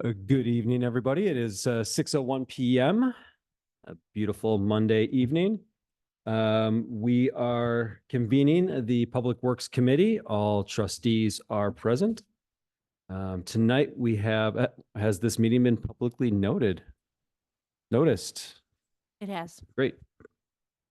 Good evening, everybody. It is 6:01 p.m., a beautiful Monday evening. We are convening the Public Works Committee. All trustees are present. Tonight we have, has this meeting been publicly noticed? It has. Great.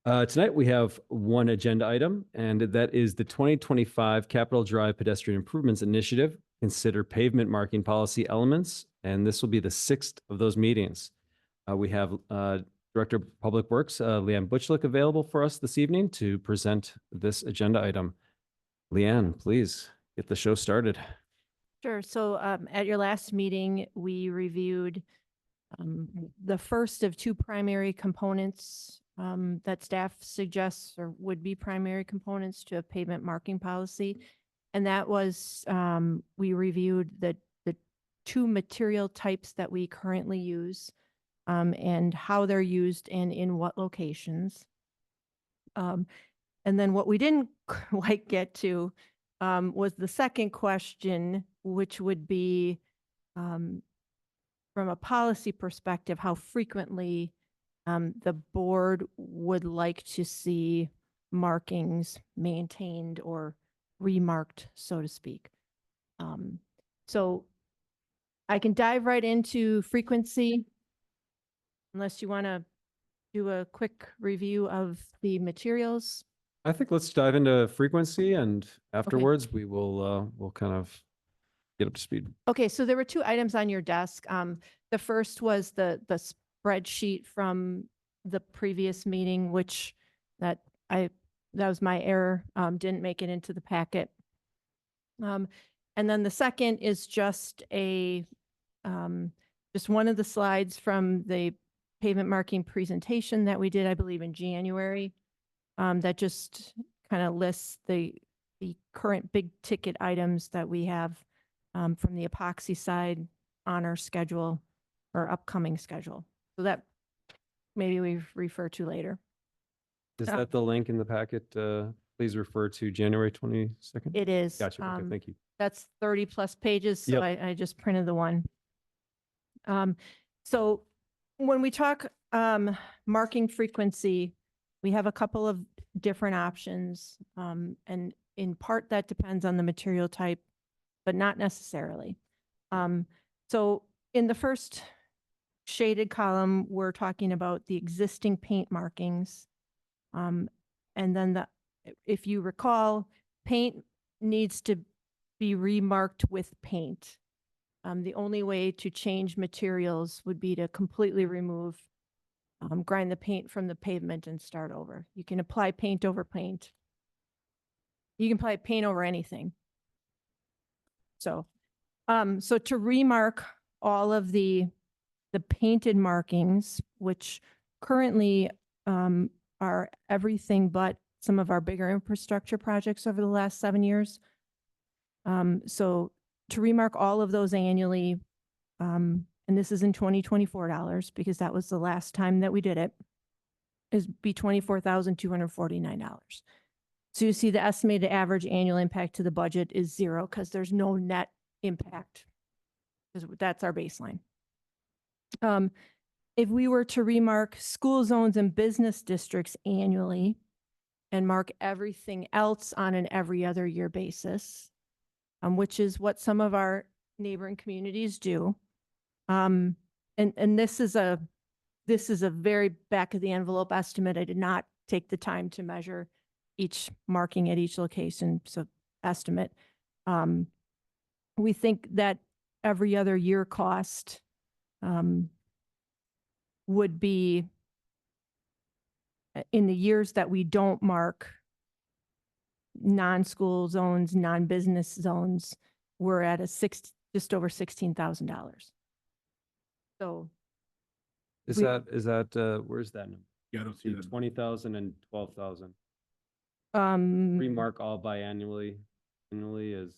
Tonight we have one agenda item, and that is the 2025 Capitol Drive Pedestrian Improvements Initiative. Consider pavement marking policy elements, and this will be the sixth of those meetings. We have Director of Public Works, Leanne Butchlick, available for us this evening to present this agenda item. Leanne, please get the show started. Sure. So at your last meeting, we reviewed the first of two primary components that staff suggests or would be primary components to a pavement marking policy. And that was, we reviewed the two material types that we currently use and how they're used and in what locations. And then what we didn't quite get to was the second question, which would be from a policy perspective, how frequently the board would like to see markings maintained or remarked, so to speak. So I can dive right into frequency, unless you want to do a quick review of the materials. I think let's dive into frequency, and afterwards we will we'll kind of get up to speed. Okay, so there were two items on your desk. The first was the spreadsheet from the previous meeting, which that was my error, didn't make it into the packet. And then the second is just just one of the slides from the pavement marking presentation that we did, I believe, in January, that just kind of lists the current big ticket items that we have from the epoxy side on our schedule or upcoming schedule. So that maybe we refer to later. Is that the link in the packet? Please refer to January 22nd. It is. Gotcha. Okay, thank you. That's 30 plus pages. So Yep. I just printed the one. So when we talk marking frequency, we have a couple of different options. And in part that depends on the material type, but not necessarily. So in the first shaded column, we're talking about the existing paint markings. And then if you recall, paint needs to be remarked with paint. The only way to change materials would be to completely remove, grind the paint from the pavement and start over. You can apply paint over paint. You can apply paint over anything. So, so to remark all of the painted markings, which currently are everything but some of our bigger infrastructure projects over the last 7 years. So to remark all of those annually, and this is in 2024 dollars because that was the last time that we did it, is be $24,249. So you see the estimated average annual impact to the budget is 0 because there's no net impact, because that's our baseline. If we were to remark school zones and business districts annually and mark everything else on an every other year basis, which is what some of our neighboring communities do. And this is a very back of the envelope estimate. I did not take the time to measure each marking at each location, so estimate. We think that every other year cost would be, in the years that we don't mark non-school zones, non-business zones, we're at just over $16,000. So is that where's that number? Yeah, I don't see that. 20,000 and 12,000. Remark all biannually. Annually is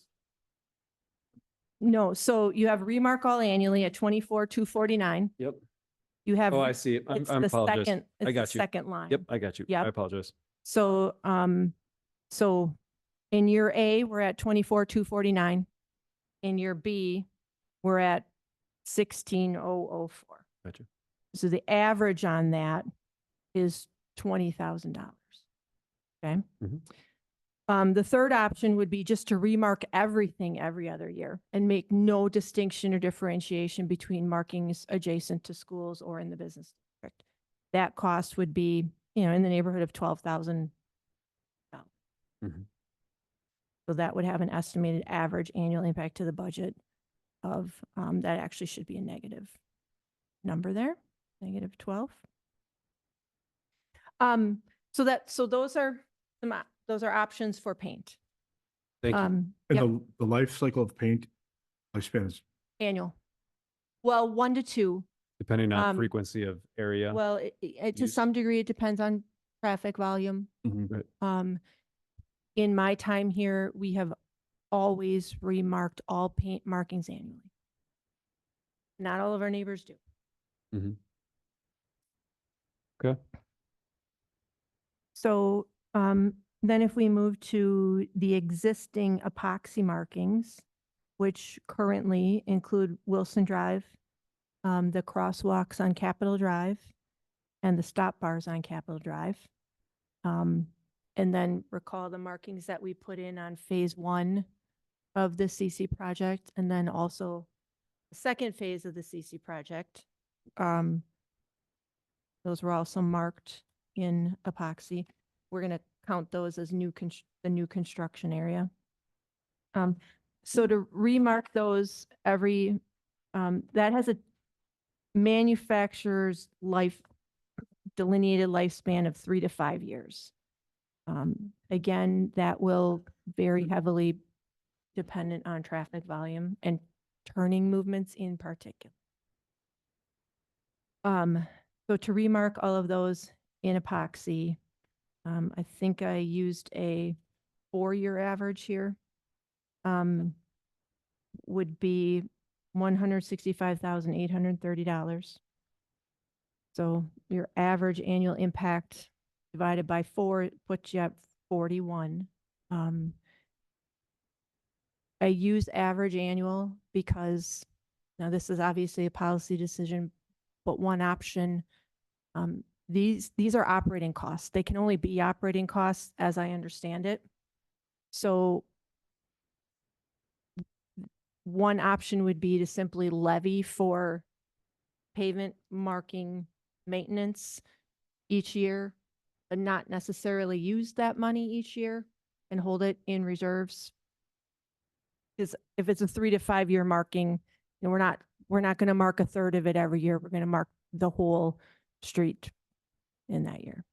no. So you have remark all annually at $24,249. Yep. You have. Oh, I see. I apologize. I got you. Second line. Yep, I got you. Yep. I apologize. So, so in year A, we're at $24,249. In year B, we're at 16,004. Gotcha. So the average on that is $20,000. Okay. The third option would be just to remark everything every other year and make no distinction or differentiation between markings adjacent to schools or in the business district. That cost would be, in the neighborhood of $12,000. So that would have an estimated average annual impact to the budget of, that actually should be a negative number there, negative 12. So those are options for paint. Thank you. And Yep, the life cycle of paint lifespan is, annual. Well, 1 to 2. Depending on Um, frequency of area. Well, to use. some degree, it depends on traffic volume. Right. In my time here, we have always remarked all paint markings annually. Not all of our neighbors do. Okay. So then if we move to the existing epoxy markings, which currently include Wilson Drive, the crosswalks on Capitol Drive, and the stop bars on Capitol Drive. And then recall the markings that we put in on phase 1 of the CC project, and then also the second phase of the CC project. Those were also marked in epoxy. We're going to count those as the new construction area. So to remark those every, that has a manufacturer's delineated lifespan of 3 to 5 years. Again, that will vary heavily dependent on traffic volume and turning movements in particular. So to remark all of those in epoxy, I think I used a 4-year average here, would be $165,830. So your average annual impact divided by 4 puts you at 41. I use average annual because now this is obviously a policy decision, but one option, these are operating costs. They can only be operating costs as I understand it. So one option would be to simply levy for pavement marking maintenance each year, but not necessarily use that money each year and hold it in reserves. Because if it's a 3 to 5 year marking, we're not going to mark a third of it every year. We're going to mark the whole street in that year.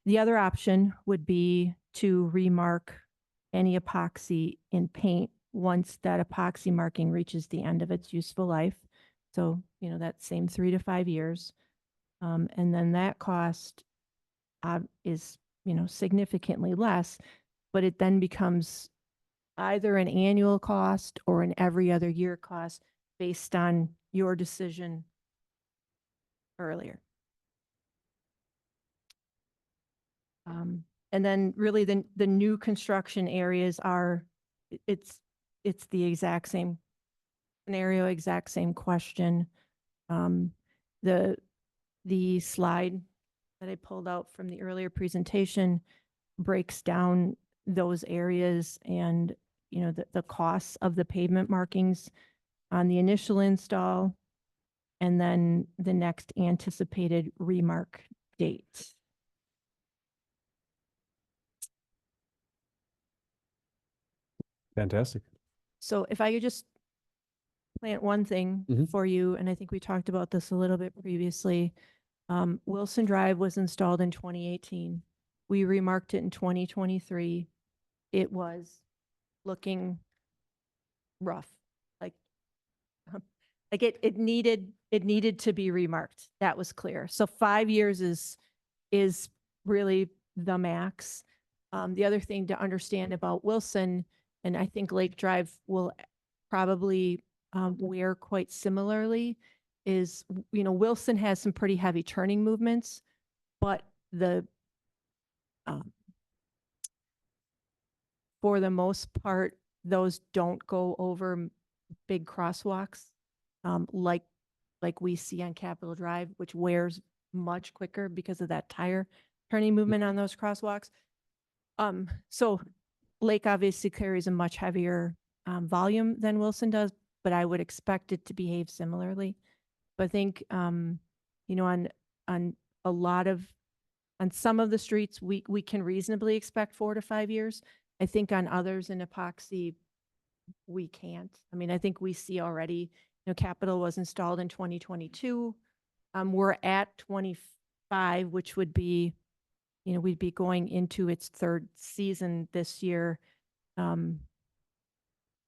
The other option would be to remark any epoxy in paint once that epoxy marking reaches the end of its useful life. So, that same 3 to 5 years. And then that cost is, significantly less, but it then becomes either an annual cost or an every other year cost based on your decision earlier. And then really the new construction areas are, it's the exact same scenario, exact same question. The slide that I pulled out from the earlier presentation breaks down those areas and, the costs of the pavement markings on the initial install and then the next anticipated remark date. Fantastic. So if I could just plant one thing for you, and I think we talked about this a little bit previously. Wilson Drive was installed in 2018. We remarked it in 2023. It was looking rough, like it needed to be remarked. That was clear. So 5 years is really the max. The other thing to understand about Wilson, and I think Lake Drive will probably wear quite similarly, is, Wilson has some pretty heavy turning movements, but for the most part, those don't go over big crosswalks, like we see on Capitol Drive, which wears much quicker because of that tire turning movement on those crosswalks. So Lake obviously carries a much heavier volume than Wilson does, but I would expect it to behave similarly. But I think, you know, on a lot of, on some of the streets, we can reasonably expect 4 to 5 years. I think on others in epoxy, we can't. I mean, I think we see already, you know, Capitol was installed in 2022. We're at 25, which would be, you know, we'd be going into its third season this year. You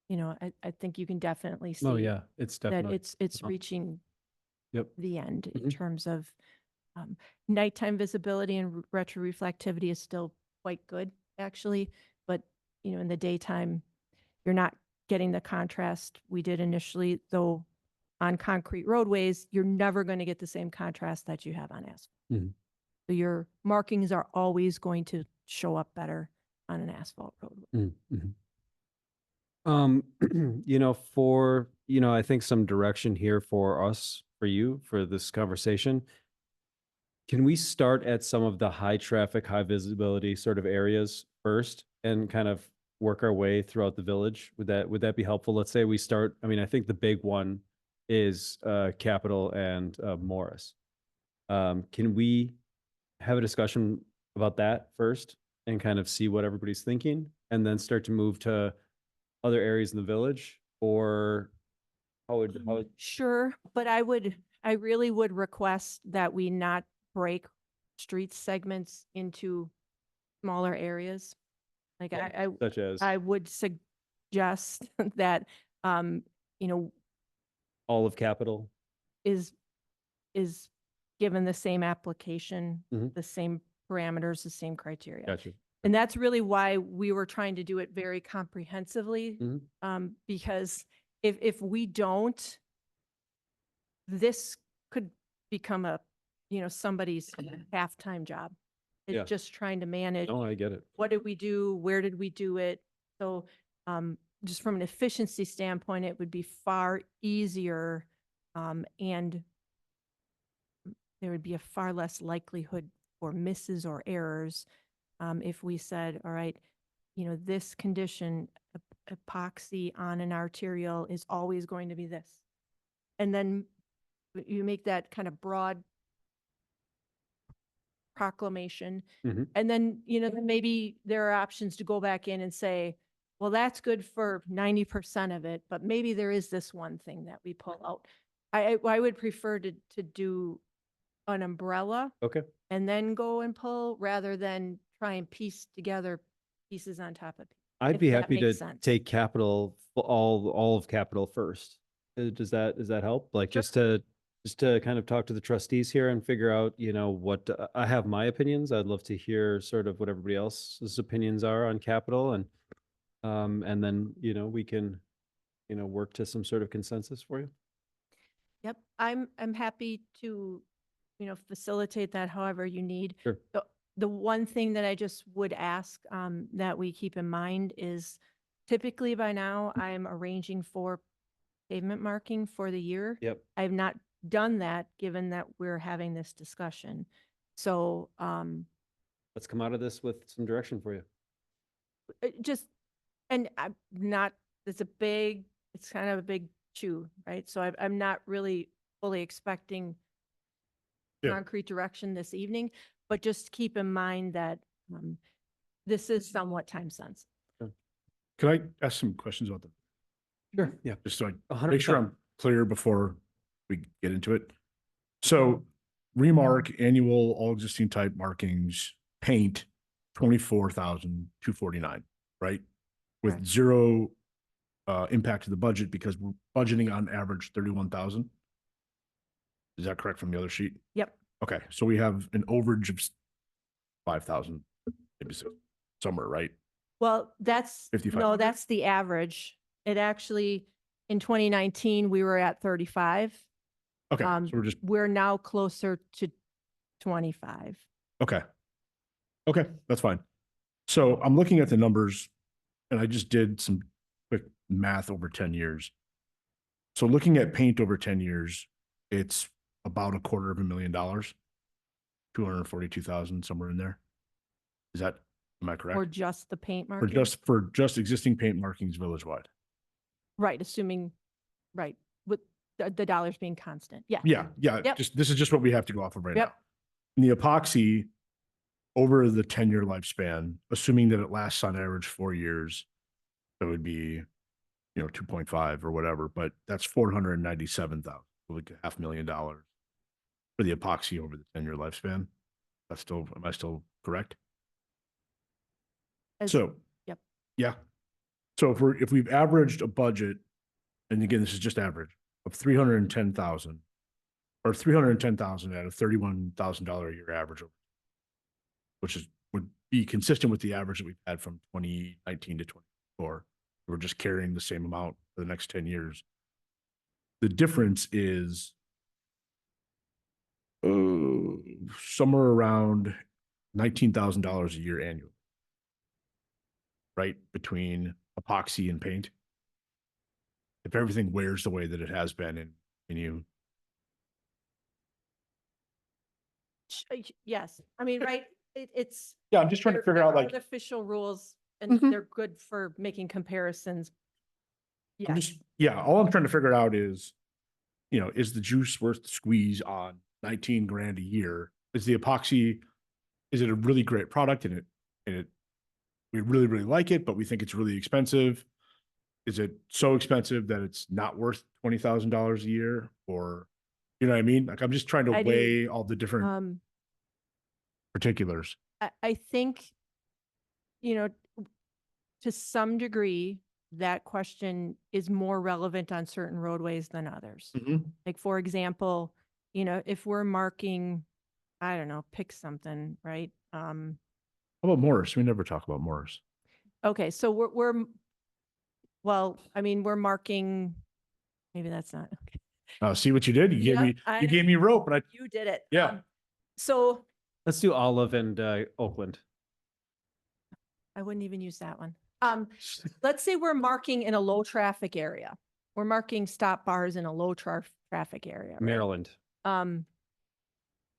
know, I think you can definitely see Oh, yeah, it's that definitely. it's uh-huh. reaching Yep. the end in Mhm. terms of nighttime visibility and retroreflectivity is still quite good, actually. But, you know, in the daytime, you're not getting the contrast we did initially, though on concrete roadways, you're never going to get the same contrast that you have on asphalt. Mhm. So your markings are always going to show up better on an asphalt roadway. Mhm. You know, for, you know, I think some direction here for us, for you, for this conversation. Can we start at some of the high traffic, high visibility sort of areas first and kind of work our way throughout the village? Would that be helpful? Let's say we start, I mean, I think the big one is Capitol and Morris. Can we have a discussion about that first and kind of see what everybody's thinking and then start to move to other areas in the village? Or how would Sure, but I really would request that we not break street segments into smaller areas. Like such as I would suggest that, you know, all of Capitol? is given the same application, Mhm. the same parameters, the same criteria. Gotcha. And that's really why we were trying to do it very comprehensively, Mhm. because if we don't, this could become a, you know, somebody's half-time job. It's Yeah. just trying to manage, No, I get it. what did we do? Where did we do it? So, just from an efficiency standpoint, it would be far easier, and there would be a far less likelihood for misses or errors, if we said, all right, you know, this condition, epoxy on an arterial is always going to be this. And then you make that kind of broad proclamation. Mhm. And then, you know, then maybe there are options to go back in and say, well, that's good for 90% of it, but maybe there is this one thing that we pull out. I would prefer to do an umbrella Okay. and then go and pull rather than try and piece together pieces on top of. I'd If be that happy to makes sense. take Capital, all of Capital first. Does that help? Like Sure. just to kind of talk to the trustees here and figure out, you know, what I have my opinions. I'd love to hear sort of what everybody else's opinions are on Capital, and then, you know, we can, you know, work to some sort of consensus for you. Yep, I'm happy to, you know, facilitate that however you need. Sure. The one thing that I just would ask, that we keep in mind is typically by now I'm arranging for pavement marking for the year. Yep. I have not done that, given that we're having this discussion. So, Let's come out of this with some direction for you. just, and I'm not, it's kind of a big chew, right? So I'm not really fully expecting Yeah. concrete direction this evening, but just keep in mind that, this is somewhat time sensitive. Can I ask some questions about that? Sure. Yeah. Just so I 100%. make sure I'm clear before we get into it. So remark annual all existing type markings, paint, 24,249, right? With Correct. zero impact to the budget because we're budgeting on average 31,000. Is that correct from the other sheet? Yep. Okay, so we have an overage of 5,000, maybe somewhere, right? Well, that's, 55. no, that's the average. It actually, in 2019, we were at 35. Okay, so We're now closer to 25. okay. Okay, that's fine. So I'm looking at the numbers and I just did some math over 10 years. So looking at paint over 10 years, it's about $250,000, 242,000, somewhere in there. Is that, am I correct? Or just the paint For marking? just existing paint markings village-wide. Right, assuming, right, with the dollars being constant. Yeah. Yeah, yeah, Yep. this is just what we have to go off of right now. Yep. And the epoxy over the 10-year lifespan, assuming that it lasts on average 4 years, that would be, 2.5 or whatever, but that's 497,000, like $500,000 for the epoxy over the 10-year lifespan. Am I still correct? As- So, Yep. yeah. So if we've averaged a budget, and again, this is just average, of 310,000 or 310,000 at a $31,000 a year average, which would be consistent with the average that we've had from 2019 to 2024. We're just carrying the same amount for the next 10 years. The difference is somewhere around $19,000 a year annually, right? Between epoxy and paint. If everything wears the way that it has been and you, Yes, I mean, right, it's. yeah, I'm just trying to they're- figure out they're like, Artificial rules, and Mhm. they're good for making comparisons. I'm Yes, just, yeah, all I'm trying to figure out is, is the juice worth the squeeze on 19 grand a year? Is the epoxy, is it a really great product and we really, really like it, but we think it's really expensive? Is it so expensive that it's not worth $20,000 a year? Or, you know what I mean? Like, I'm just trying to I do. weigh all the different um, particulars. I think, to some degree, that question is more relevant on certain roadways than others. Like, for example, if we're marking, I don't know, pick something, right? How about Morris? We never talk about Morris. Okay, so well, I mean, we're marking, maybe that's not, okay. See what you did? Yep, I You know. gave me rope, and You did it. Yeah. So Let's do Olive and Oakland. I wouldn't even use that one. Let's say we're marking in a low traffic area. We're marking stop bars in a low traffic area. Right? Maryland.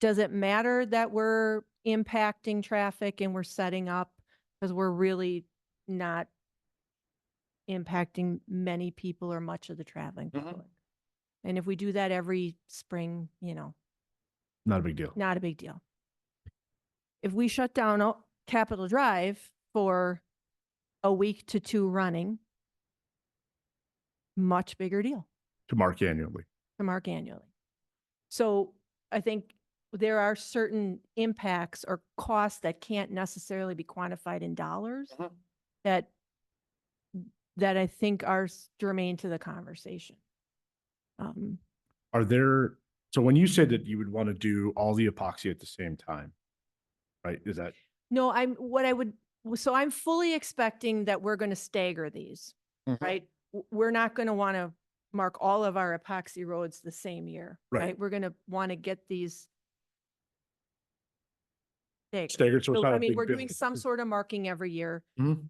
Does it matter that we're impacting traffic and we're setting up because we're really not impacting many people or much of the traveling public? And if we do that every spring, not a big deal. not a big deal. If we shut down Capitol Drive for a week to 2 running, much bigger deal To mark annually. to mark annually. So I think there are certain impacts or costs that can't necessarily be quantified in dollars that I think are germane to the conversation. Are there, so when you said that you would want to do all the epoxy at the same time, right? Is that, No, so I'm fully expecting that we're going to stagger these, right? We're not going to want to mark all of our epoxy roads the same year, Right. right? We're going to want to get these staggered? So it's not I a mean, big we're bill. doing some sort of marking every year. Mhm.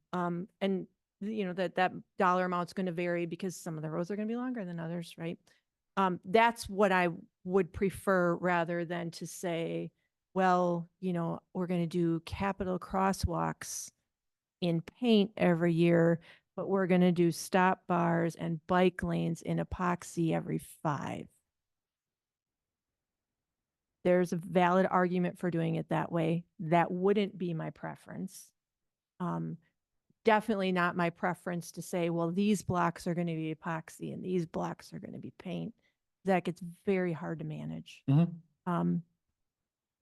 And that dollar amount's going to vary because some of the roads are going to be longer than others, right? That's what I would prefer rather than to say, well, we're going to do capital crosswalks in paint every year, but we're going to do stop bars and bike lanes in epoxy every 5. There's a valid argument for doing it that way. That wouldn't be my preference. Definitely not my preference to say, well, these blocks are going to be epoxy and these blocks are going to be paint. That gets very hard to manage.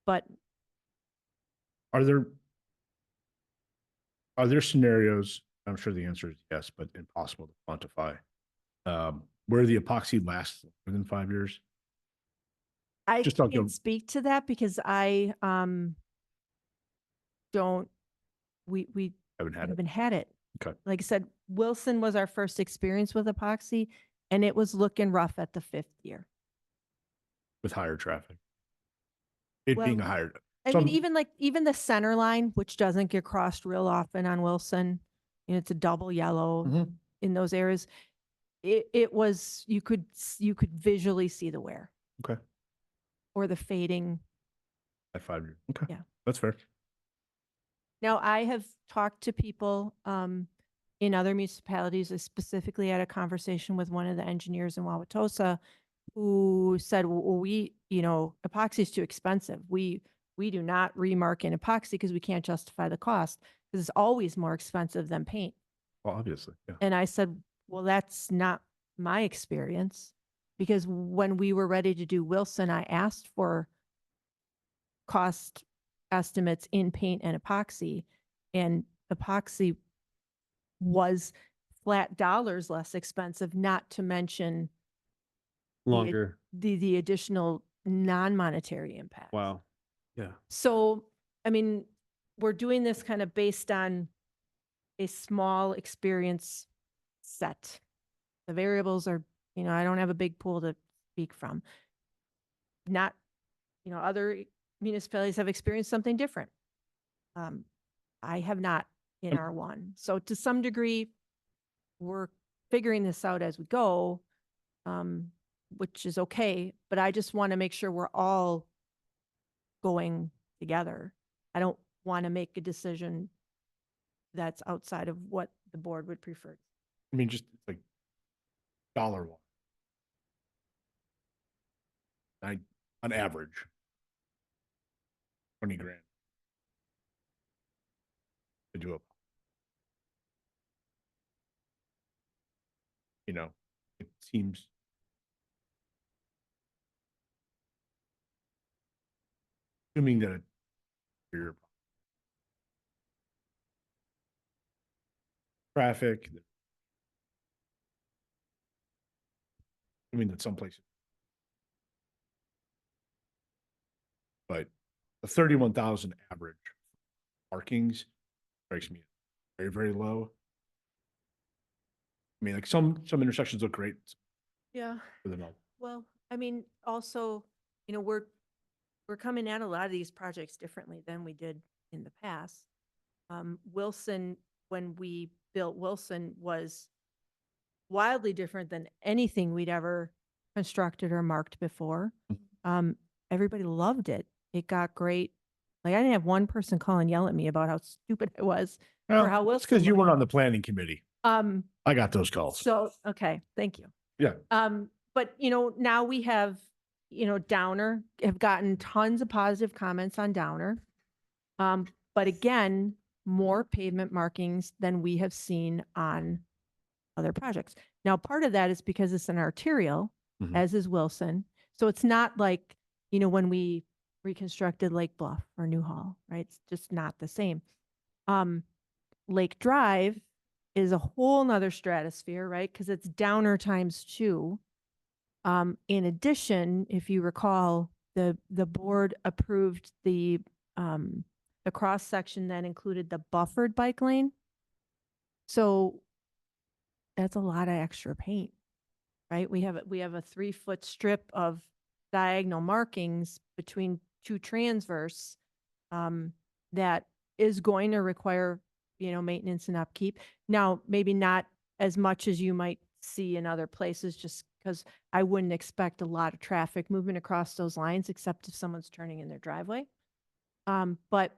But Are there scenarios, I'm sure the answer is yes, but impossible to quantify, where the epoxy lasts within 5 years? I Just don't can't go- speak to that because I don't, we Haven't had it. haven't had it. Okay. Like I said, Wilson was our first experience with epoxy and it was looking rough at the 5th year. With higher traffic. It being a Well, higher. I some- mean, even the center line, which doesn't get crossed real often on Wilson, it's a double yellow. in those areas, it was, you could visually see the wear Okay. or the fading. At 5 years. Okay. Yeah. That's fair. Now, I have talked to people in other municipalities. I specifically had a conversation with one of the engineers in Wauwatosa who said, well, epoxy is too expensive. We do not remark in epoxy because we can't justify the cost because it's always more expensive than paint. Well, obviously, yeah. And I said, well, that's not my experience, because when we were ready to do Wilson, I asked for cost estimates in paint and epoxy, and epoxy was flat dollars less expensive, not to mention Longer. the additional non-monetary impact. Wow. Yeah. So, I mean, we're doing this kind of based on a small experience set. The variables are, I don't have a big pool to speak from. Not, other municipalities have experienced something different. I have not in R1. So to some degree, we're figuring this out as we go, which is okay, but I just want to make sure we're all going together. I don't want to make a decision that's outside of what the board would prefer. I mean, just like dollar one. On average, 20 grand to do it. It seems. Assuming that your traffic, that some places. But the 31,000 average markings strikes me very, very low. I mean, like some intersections look great Yeah. for the moment. Well, I mean, also, we're coming at a lot of these projects differently than we did in the past. Wilson, when we built Wilson, was wildly different than anything we'd ever constructed or marked before. Everybody loved it. It got great. Like, I didn't have one person call and yell at me about how stupid I was for how Wilson. Because you looked. weren't on the planning committee. I got those calls. So, okay, thank you. Yeah. But now we have, Downer have gotten tons of positive comments on Downer. But again, more pavement markings than we have seen on other projects. Now, part of that is because it's an arterial, Mhm. as is Wilson. So it's not like, when we reconstructed Lake Bluff or Newhall, right? It's just not the same. Lake Drive is a whole nother stratosphere, right? Because it's Downer ×2. In addition, if you recall, the board approved the cross section that included the buffered bike lane. So that's a lot of extra paint, right? We have a 3-foot strip of diagonal markings between two transverse that is going to require, maintenance and upkeep. Now, maybe not as much as you might see in other places, just because I wouldn't expect a lot of traffic movement across those lines, except if someone's turning in their driveway. But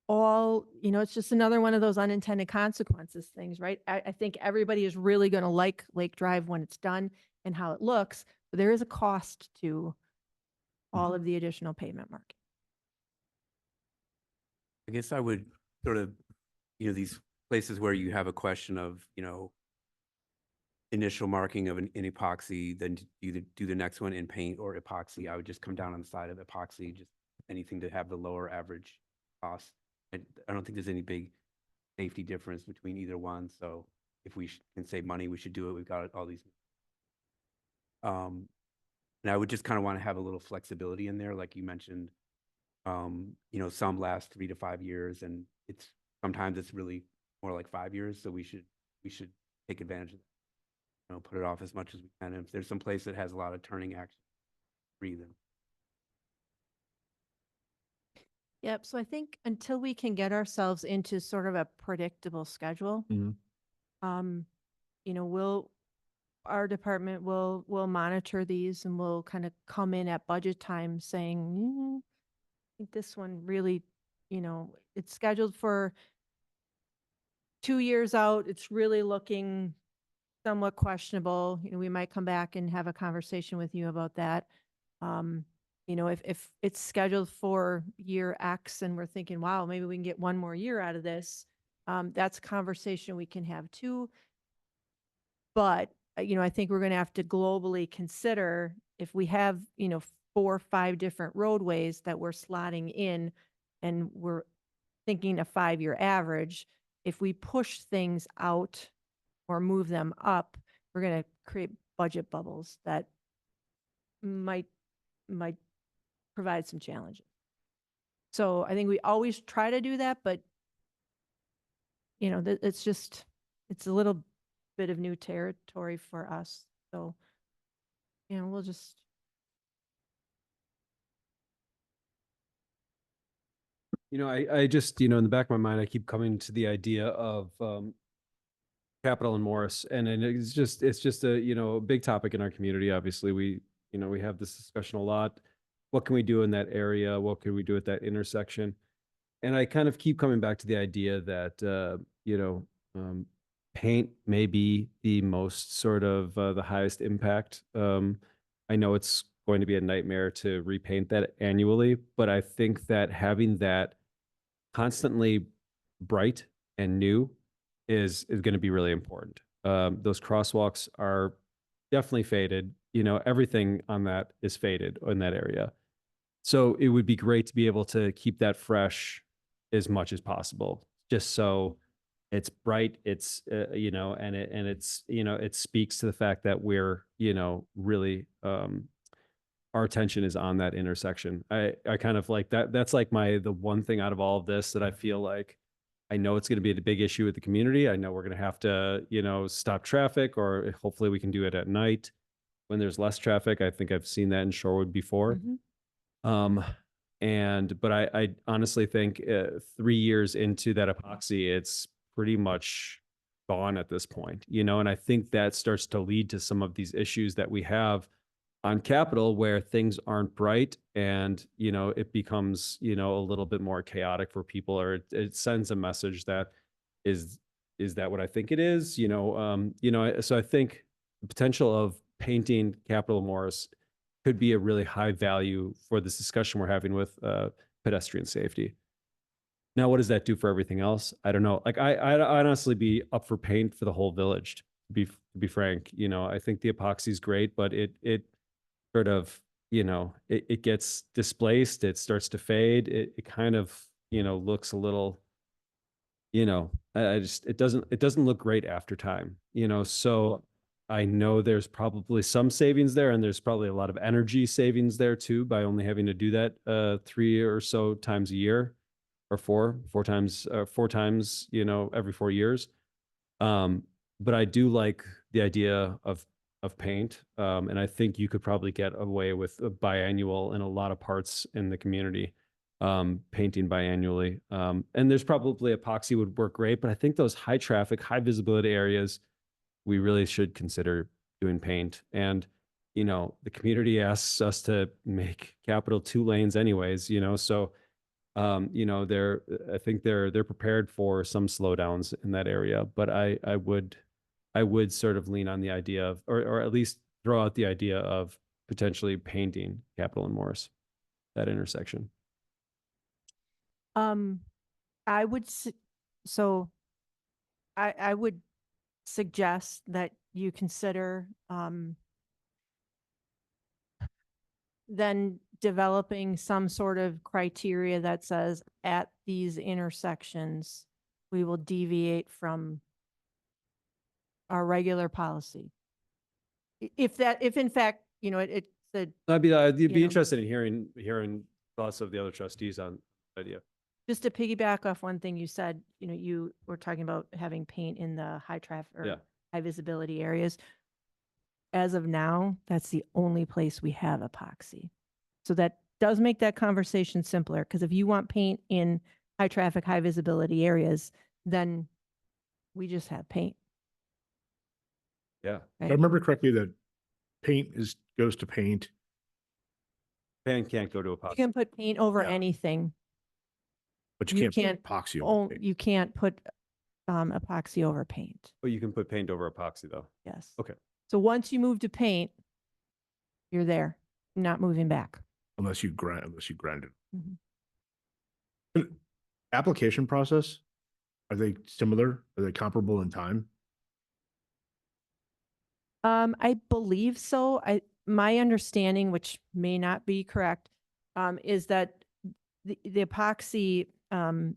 it's just another one of those unintended consequences things, right? I think everybody is really going to like Lake Drive when it's done and how it looks, but there is a cost to all of the additional pavement marking. I guess I would sort of, these places where you have a question of, initial marking of an epoxy, then either do the next one in paint or epoxy. I would just come down on the side of epoxy, just anything to have the lower average cost. I don't think there's any big safety difference between either one. So if we can save money, we should do it. We've got all these. And I would just kind of want to have a little flexibility in there, like you mentioned. Some last 3 to 5 years, and sometimes it's really more like 5 years. So we should take advantage of that. Put it off as much as we can. And if there's some place that has a lot of turning action, breathe in. Yep. So I think until we can get ourselves into sort of a predictable schedule, Mhm. You know, our department will monitor these and will kind of come in at budget time saying, I think this one really, you know, it's scheduled for 2 years out. It's really looking somewhat questionable. You know, we might come back and have a conversation with you about that. You know, if it's scheduled for year X and we're thinking, wow, maybe we can get one more year out of this, that's a conversation we can have too. But, you know, I think we're going to have to globally consider if we have, you know, 4 or 5 different roadways that we're slotting in and we're thinking a 5-year average, if we push things out or move them up, we're going to create budget bubbles that might provide some challenges. So I think we always try to do that, but you know, it's a little bit of new territory for us. So, you know, we'll just. You know, I just, you know, in the back of my mind, I keep coming to the idea of Capital and Morris, and it's just a, you know, a big topic in our community. Obviously, you know, we have this discussion a lot. What can we do in that area? What can we do at that intersection? And I kind of keep coming back to the idea that, you know, paint may be the most sort of the highest impact. I know it's going to be a nightmare to repaint that annually, but I think that having that constantly bright and new is going to be really important. Those crosswalks are definitely faded. You know, everything on that is faded in that area. So it would be great to be able to keep that fresh as much as possible, just so it's bright, it's you know, and it's, you know, it speaks to the fact that we're, you know, really our attention is on that intersection. I kind of like that. That's like the one thing out of all of this that I feel like I know it's going to be a big issue with the community. I know we're going to have to, you know, stop traffic, or hopefully we can do it at night when there's less traffic. I think I've seen that in Shorewood before. Mhm. But I honestly think 3 years into that epoxy, it's pretty much gone at this point, you know, and I think that starts to lead to some of these issues that we have on Capitol where things aren't bright and, you know, it becomes, you know, a little bit more chaotic for people, or it sends a message that is, is that what I think it is? You know, so I think the potential of painting Capitol Morris could be a really high value for this discussion we're having with pedestrian safety. Now, what does that do for everything else? I don't know. Like I'd honestly be up for paint for the whole village, to be frank. You know, I think the epoxy is great, but it sort of, you know, it gets displaced, it starts to fade. It kind of, you know, looks a little, you know, I just, it doesn't look great after time, you know, so I know there's probably some savings there, and there's probably a lot of energy savings there too by only having to do that 3 or so times a year, or four times, you know, every 4 years. But I do like the idea of paint, and I think you could probably get away with a biannual in a lot of parts in the community, painting biannually. And there's probably epoxy would work great, but I think those high traffic, high visibility areas, we really should consider doing paint. And, you know, the community asks us to make Capitol 2 lanes anyways, you know, so, you know, I think they're prepared for some slowdowns in that area, but I would sort of lean on the idea of, or at least throw out the idea of potentially painting Capitol and Morris, that intersection. I would, so I would suggest that you consider, then developing some sort of criteria that says at these intersections, we will deviate from our regular policy. If in fact, you know, it's a, I'd You be know. interested in hearing thoughts of the other trustees on the idea. just to piggyback off one thing you said, you know, you were talking about having paint in the high traffic Yeah. or high visibility areas. As of now, that's the only place we have epoxy. So that does make that conversation simpler, because if you want paint in high traffic, high visibility areas, then we just have paint. Yeah. If I right? remember correctly, that goes to paint, Paint can't go to You epoxy. can put paint over Yeah. anything. but You you can't can't put epoxy over paint. You can't put epoxy over paint. But you can put paint over epoxy though. Yes. Okay. So once you move to paint, you're there, not moving back. Unless you grind it. Mhm. Application process, are they similar? Are they comparable in time? I believe so. My understanding, which may not be correct, is that the epoxy,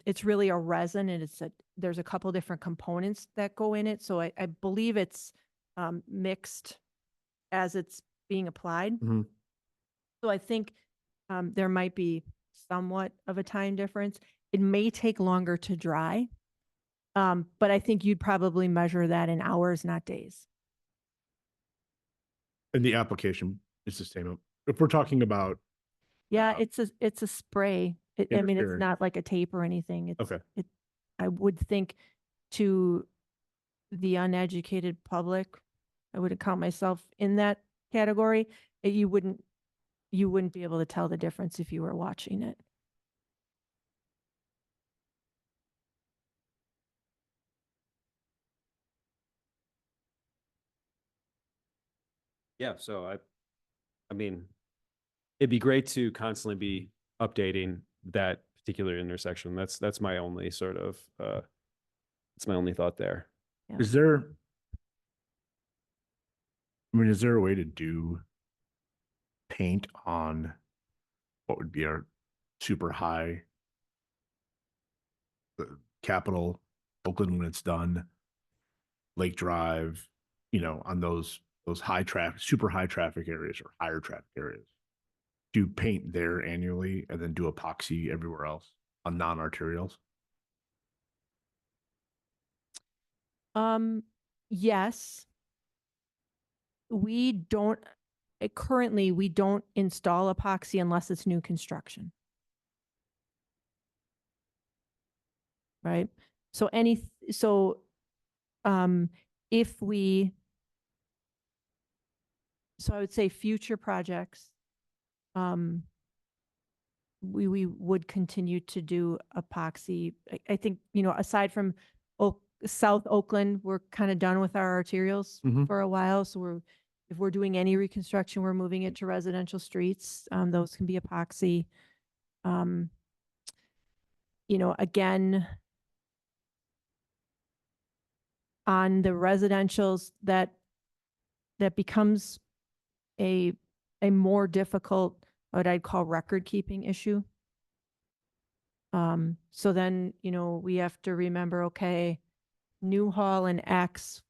it's really a resin and there's a couple different components that go in it. So I believe it's, mixed as it's being applied. Mhm. So I think, there might be somewhat of a time difference. It may take longer to dry. But I think you'd probably measure that in hours, not days. And the application is the same. If we're talking about, Yeah, Uh, it's a spray. I mean, it's Sure. not like a tape or anything. Okay. I would think to the uneducated public, I wouldn't count myself in that category. You wouldn't be able to tell the difference if you were watching it. Yeah. So I mean, it'd be great to constantly be updating that particular intersection. That's my only sort of, it's my only thought there. is there, is there a way to do paint on what would be our super high Capitol, Oakland when it's done, Lake Drive, on those high traffic, super high traffic areas or higher traffic areas? Do paint there annually and then do epoxy everywhere else on non-arterials? Yes. We don't, currently, we don't install epoxy unless it's new construction. Right? So if so I would say future projects, we would continue to do epoxy. I think, aside from South Oakland, we're kind of done with our arterials Mhm. for a while. So if we're doing any reconstruction, we're moving it to residential streets. Those can be epoxy. Again, on the residentials, that becomes a more difficult, what I'd call record keeping issue. So then, we have to remember, okay, Newhall and X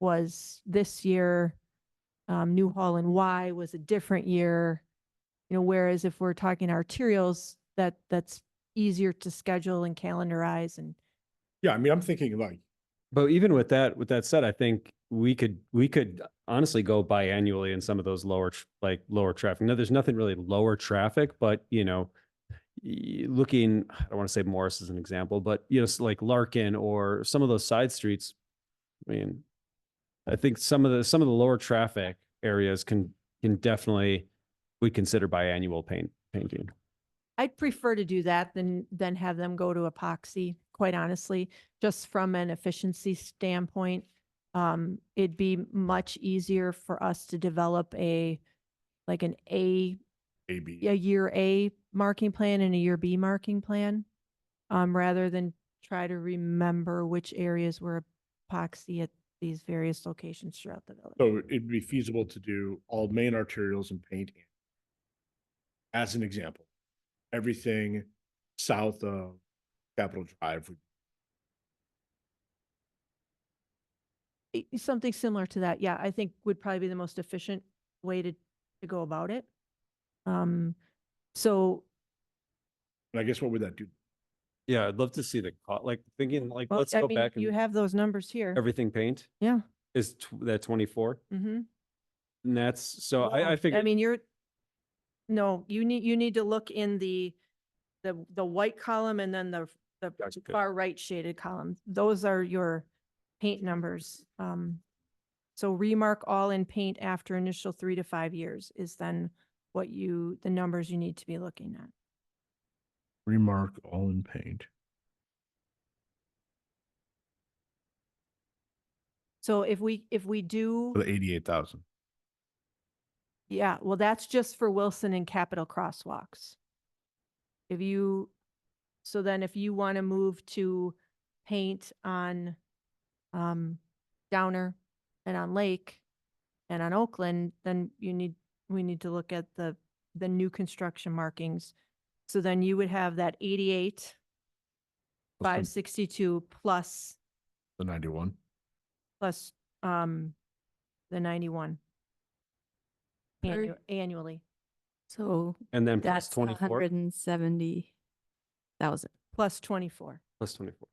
was this year, Newhall and Y was a different year. Whereas if we're talking arterials, that's easier to schedule and calendarize. And Yeah, I'm thinking like, But even with that said, I think we could honestly go biannually in some of those lower traffic. No, there's nothing really lower traffic, but looking, I don't want to say Morris as an example, but like Larkin or some of those side streets. I mean, I think some of the lower traffic areas can definitely, we consider biannual painting. I'd prefer to do that than have them go to epoxy, quite honestly, just from an efficiency standpoint. It'd be much easier for us to develop an AB. a year A marking plan and a year B marking plan, rather than try to remember which areas were epoxy at these various locations throughout the village. So it'd be feasible to do all main arterials and paint. As an example, everything south of Capitol Drive. Something similar to that, yeah, I think would probably be the most efficient way to go about it. So, And I guess what would that do? Yeah, I'd love to see like thinking like, well, let's I go mean, back you and have those numbers here. everything paint Yeah. is that 24. Mm-hmm. And that's, so I figured. I mean, no, you need to look in the white column and then the Gotcha, good. far right shaded column. Those are your paint numbers. So remark all in paint after initial 3 to 5 years is then the numbers you need to be looking at. Remark all in paint. So if we do, For the 88,000. yeah, well, that's just for Wilson and Capitol crosswalks. So then if you want to move to paint on Downer and on Lake and on Oakland, then we need to look at the new construction markings. So then you would have that 88, Plus 562 plus the 91. plus the 91 Per- annually, So And then plus that's 24, 170,000. plus 24. plus 24.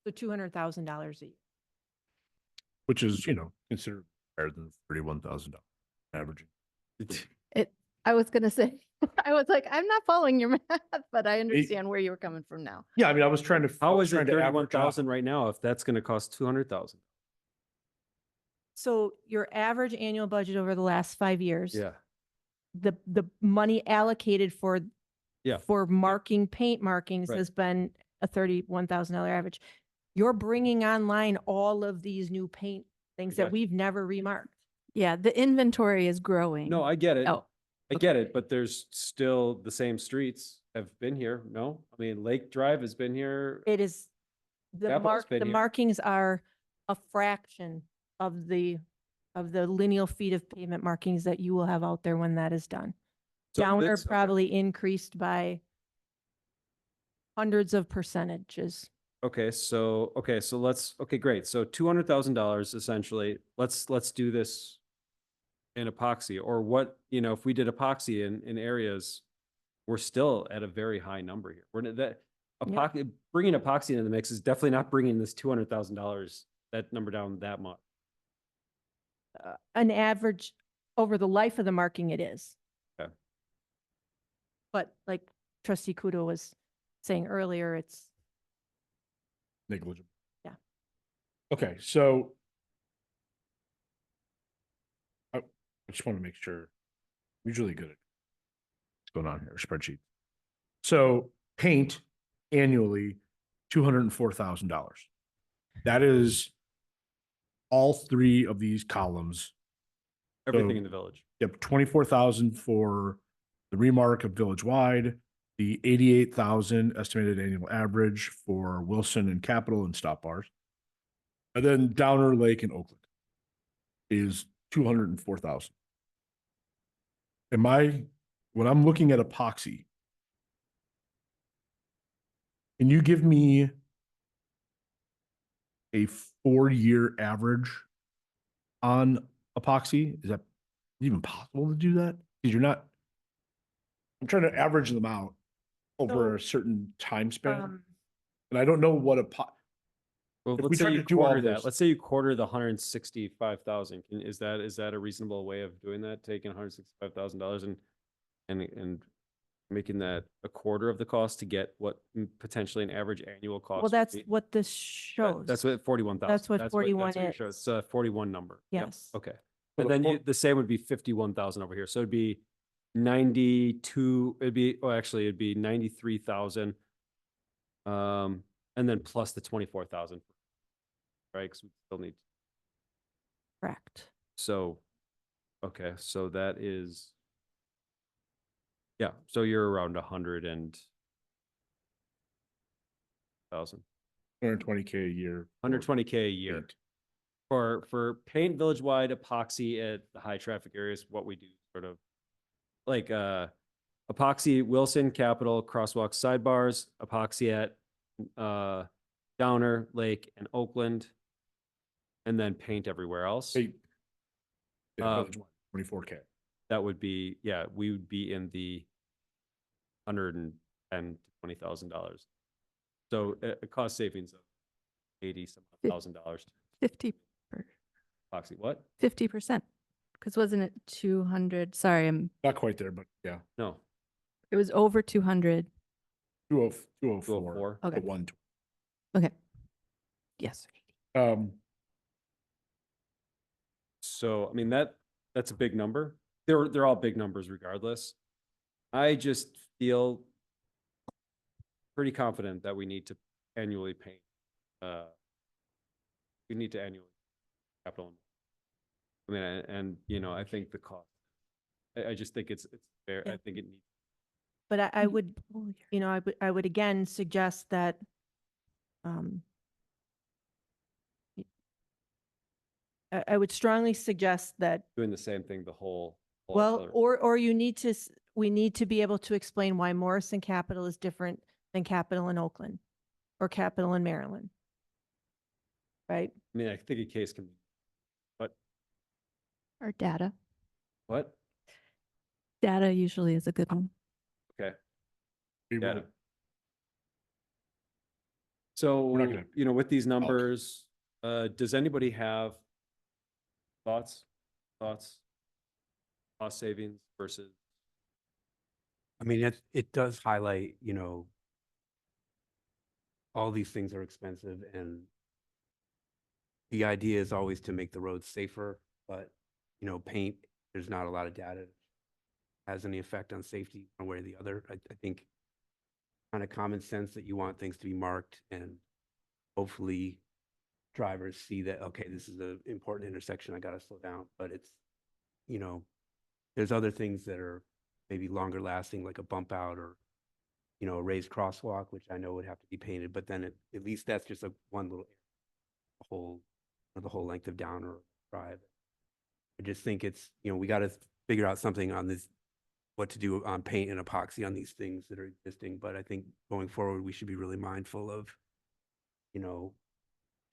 So $200,000 a year. Which is, considered higher than $31,000 averaging. I was gonna say, I was like, I'm not following your math, but I understand where you were coming from now. Yeah, I mean, I was trying to. How was is it trying to average out- 31,000 right now if that's going to cost 200,000? So your average annual budget over the last 5 years. Yeah. The money allocated for Yeah. for marking paint markings Right. has been a $31,000 average. You're bringing online all of these new paint things that gotcha. we've never remarked. Yeah, the inventory is growing. No, I get it. Oh, I get it, but there's still the same streets have been here. No, I mean, Lake Drive has been here. It is Capitol's been the here. markings are a fraction of the lineal feet of pavement markings that you will have out there when that is done. So Downer this- okay. probably increased by hundreds of percentages. Okay, so okay, great. So $200,000 essentially. Let's do this in epoxy, or what, if we did epoxy in areas, we're still at a very high number here. We're that epoxy, bringing epoxy into the mix is definitely not bringing this $200,000, that number down that much. An average over the life of the marking it is. Okay. But like trustee Kudo was saying earlier, it's, Negligible. Yeah. Okay, so I just want to make sure. I'm usually good at what's going on here, spreadsheet. So paint annually, $204,000. That is all three of these columns. Everything So- in the village. Yep, 24,000 for the remark of village wide, the 88,000 estimated annual average for Wilson and Capitol and stop bars. And then Downer Lake and Oakland is 204,000. When I'm looking at epoxy, can you give me a 4-year average on epoxy? Is that even possible to do that? Because I'm trying to average them out over a certain time span. And I don't know what Well, If we let's say tried you to do all quarter that. this- Let's say you quarter the 165,000. Is that a reasonable way of doing that? Taking $165,000 and making that a quarter of the cost to get what potentially an average annual cost. well, would that's be? what this shows. That's what 41,000. That's what 41 it shows. is. It's a 41 number. Yep, Yes. okay. So But the then the same would be 51,000 over here. So it'd be 92, it'd be 93,000. And then plus the 24,000. Right? Because we still need, Correct. so, okay, so that is, yeah, so you're around 100,000, 120K a year. for 120K a year. paint. For paint village wide epoxy at the high traffic areas, what we do sort of like epoxy Wilson, Capitol, crosswalk sidebars, epoxy at Downer, Lake, and Oakland, and then paint everywhere else. Hey, yeah, Uh, village wide, 24K. That would be, yeah, we would be in the $110,000 to $20,000. So a cost savings of $80,000. 50%. Epoxy, what? 50%. Because wasn't it 200? Sorry, Not quite there, but yeah, No, it was over 200. 204. 204. Okay. 120. Okay. Yes. So, I mean, that's a big number. They're all big numbers regardless. I just feel pretty confident that we need to annually paint. We need to annually capital. I mean, and you know, I think the cost, I just think it's fair. Yeah. I think it needs. But I would, Oh, yeah. you know, I would again suggest that, um, I would strongly suggest that, Doing the same thing the whole well, other- or you need to, we need to be able to explain why Morrison Capital is different than Capital in Oakland or Capital in Maryland. Right? I mean, I think a case can be, Or data. what? Data usually is a good one. Okay. We Data. will- not So, gonna- you know, with these numbers, does anybody have thoughts, cost savings versus? I mean, it does highlight, you know, all these things are expensive and the idea is always to make the roads safer, but, you know, paint, there's not a lot of data that has any effect on safety one way or the other. I think kind of common sense that you want things to be marked and hopefully drivers see that, okay, this is an important intersection, I got to slow down. But it's, you know, there's other things that are maybe longer lasting, like a bump out or, you know, a raised crosswalk, which I know would have to be painted, but then at least that's just a one little whole, or the whole length of down or drive. I just think it's, you know, we got to figure out something on this, what to do on paint and epoxy on these things that are existing. But I think going forward, we should be really mindful of, you know,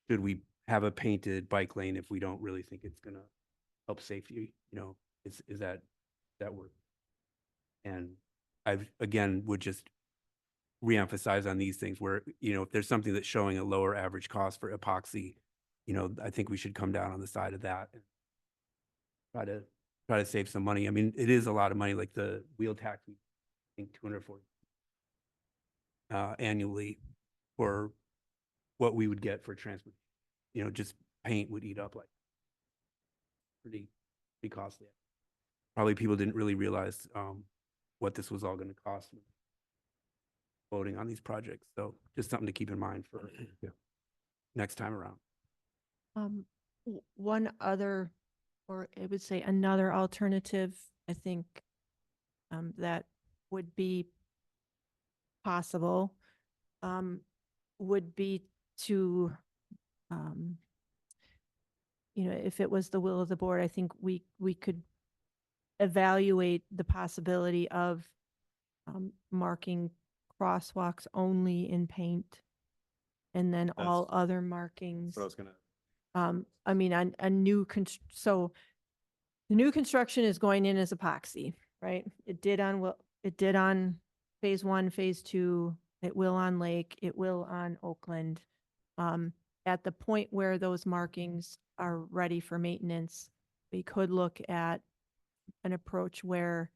should we have a painted bike lane if we don't really think it's going to help safety? You know, is that work? And I, again, would just reemphasize on these things where, you know, if there's something that's showing a lower average cost for epoxy, you know, I think we should come down on the side of that and try to save some money. I mean, it is a lot of money, like the wheel tax, I think 240 annually for what we would get for transport. You know, just paint would eat up like pretty costly. Probably people didn't really realize what this was all going to cost voting on these projects. So just something to keep in mind for next time around. One other, or I would say another alternative, I think, that would be possible, would be to, you know, if it was the will of the board, I think we could evaluate the possibility of, marking crosswalks only in paint and then all That's- other markings. What I was gonna. I mean, a new, so the new construction is going in as epoxy, right? It did on phase 1, phase 2, it will on Lake, it will on Oakland. At the point where those markings are ready for maintenance, we could look at an approach where,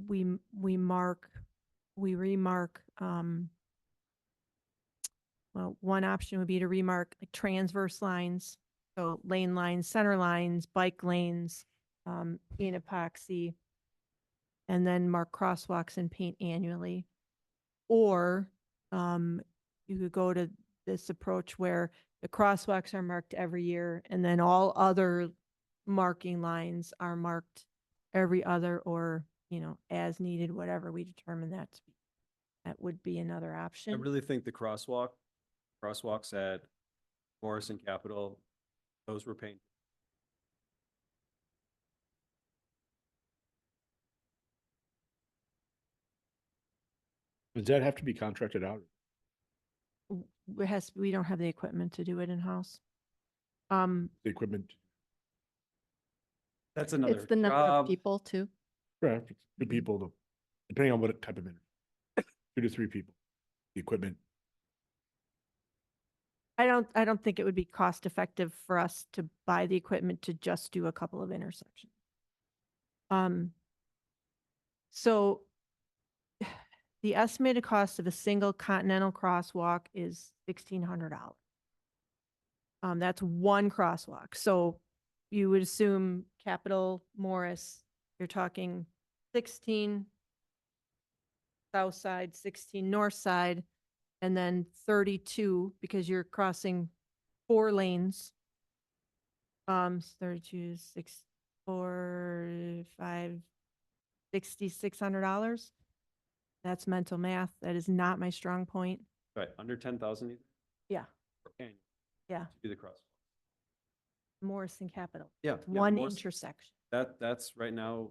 we remark, well, one option would be to remark like transverse lines, so lane lines, center lines, bike lanes, in epoxy, and then mark crosswalks and paint annually. Or, you could go to this approach where the crosswalks are marked every year and then all other marking lines are marked every other, or, you know, as needed, whatever we determine that to be. That would be another I option. really think the crosswalks at Morrison Capital, those were painted. Does that have to be contracted out? We don't have the equipment to do it in-house. The equipment, That's another It's the number of job. people too. right, the people, depending on what type of minute. 2 to 3 people, the equipment. I don't think it would be cost effective for us to buy the equipment to just do a couple of intersections. So the estimated cost of a single continental crosswalk is $1,600. That's one crosswalk. So you would assume Capitol, Morris, you're talking 16 south side, 16 north side, and then 32 because you're crossing 4 lanes. 32, 6, 4, 5, $6,600. That's mental math. That is not my strong point. Right, under 10,000? Yeah, Okay. yeah. Do the cross. Morris and Capitol. Yeah. One Morris- intersection. That's right now,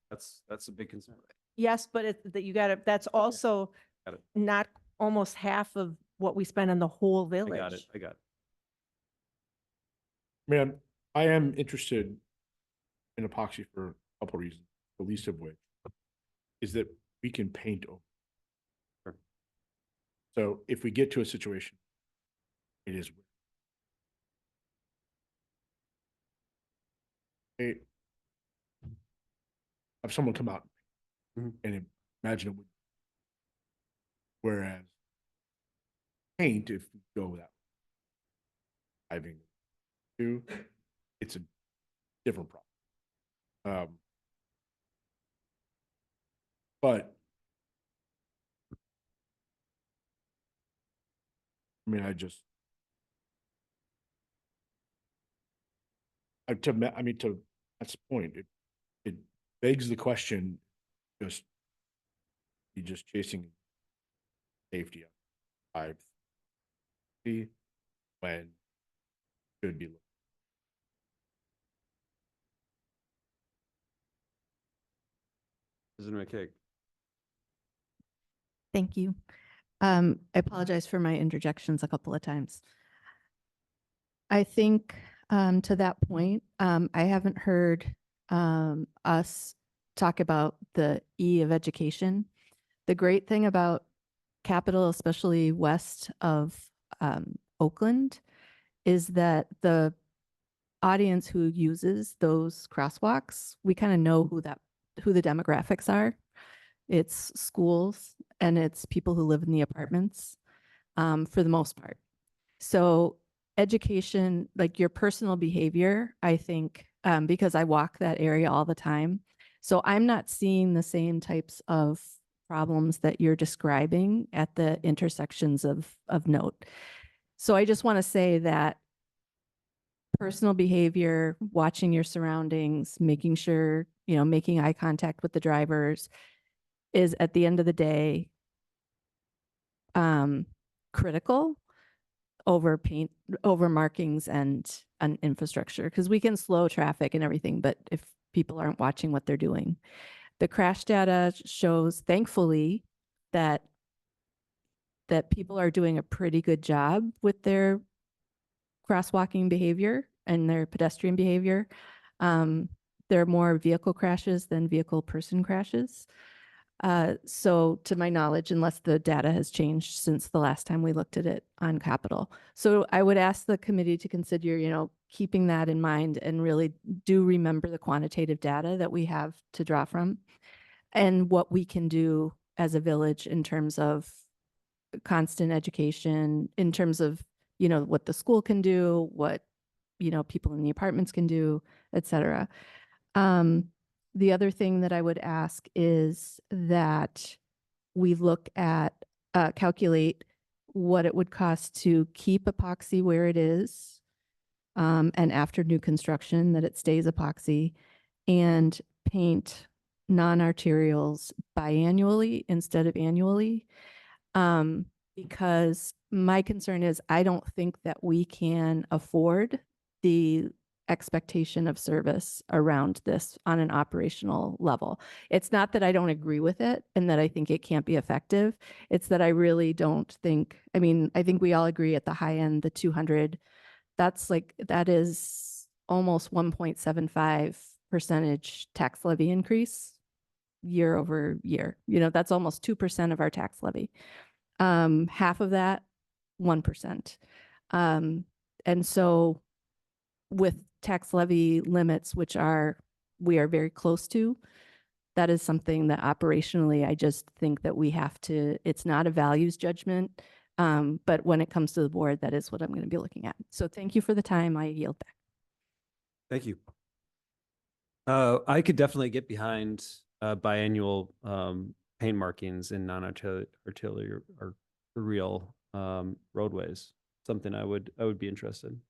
that's a big concern. Yes, but that you gotta, that's also Got it. not almost half of what we spend on the whole I village. got it, I got it. Man, I am interested in epoxy for a couple reasons, the least of which is that we can paint over. Sure. So if we get to a situation, it is. Have someone come out Mhm. and imagine it would. Whereas paint, if we go that driving to, it's a different problem. But I mean, to that's the point. It begs the question, just you just chasing safety up 5 when should be. President McKay. Thank you. I apologize for my interjections a couple of times. I think to that point, I haven't heard us talk about the E of education. The great thing about Capitol, especially west of Oakland, is that the audience who uses those crosswalks, we kind of know who the demographics are. It's schools and it's people who live in the apartments for the most part. So education, like your personal behavior, I think, because I walk that area all the time. So I'm not seeing the same types of problems that you're describing at the intersections of note. So I just want to say that personal behavior, watching your surroundings, making sure, making eye contact with the drivers is at the end of the day critical over markings and infrastructure, because we can slow traffic and everything, but if people aren't watching what they're doing. The crash data shows, thankfully, that people are doing a pretty good job with their crosswalking behavior and their pedestrian behavior. There are more vehicle crashes than vehicle person crashes. So to my knowledge, unless the data has changed since the last time we looked at it on Capitol. So I would ask the committee to consider, keeping that in mind and really do remember the quantitative data that we have to draw from and what we can do as a village in terms of constant education, in terms of, what the school can do, what, people in the apartments can do, et cetera. The other thing that I would ask is that we look at, calculate what it would cost to keep epoxy where it is, and after new construction, that it stays epoxy, and paint non-arterials biannually instead of annually. Because my concern is I don't think that we can afford the expectation of service around this on an operational level. It's not that I don't agree with it and that I think it can't be effective. It's that I really don't think, I think we all agree at the high end, the 200, that is almost 1.75% tax levy increase year over year. That's almost 2% of our tax levy. Half of that, 1%. And so with tax levy limits, which we are very close to, that is something that operationally, I just think that we have to, it's not a values judgment. But when it comes to the board, that is what I'm going to be looking at. So thank you for the time. I yield back. Thank you. I could definitely get behind biannual paint markings in non-arterial or real roadways. Something I would be interested in.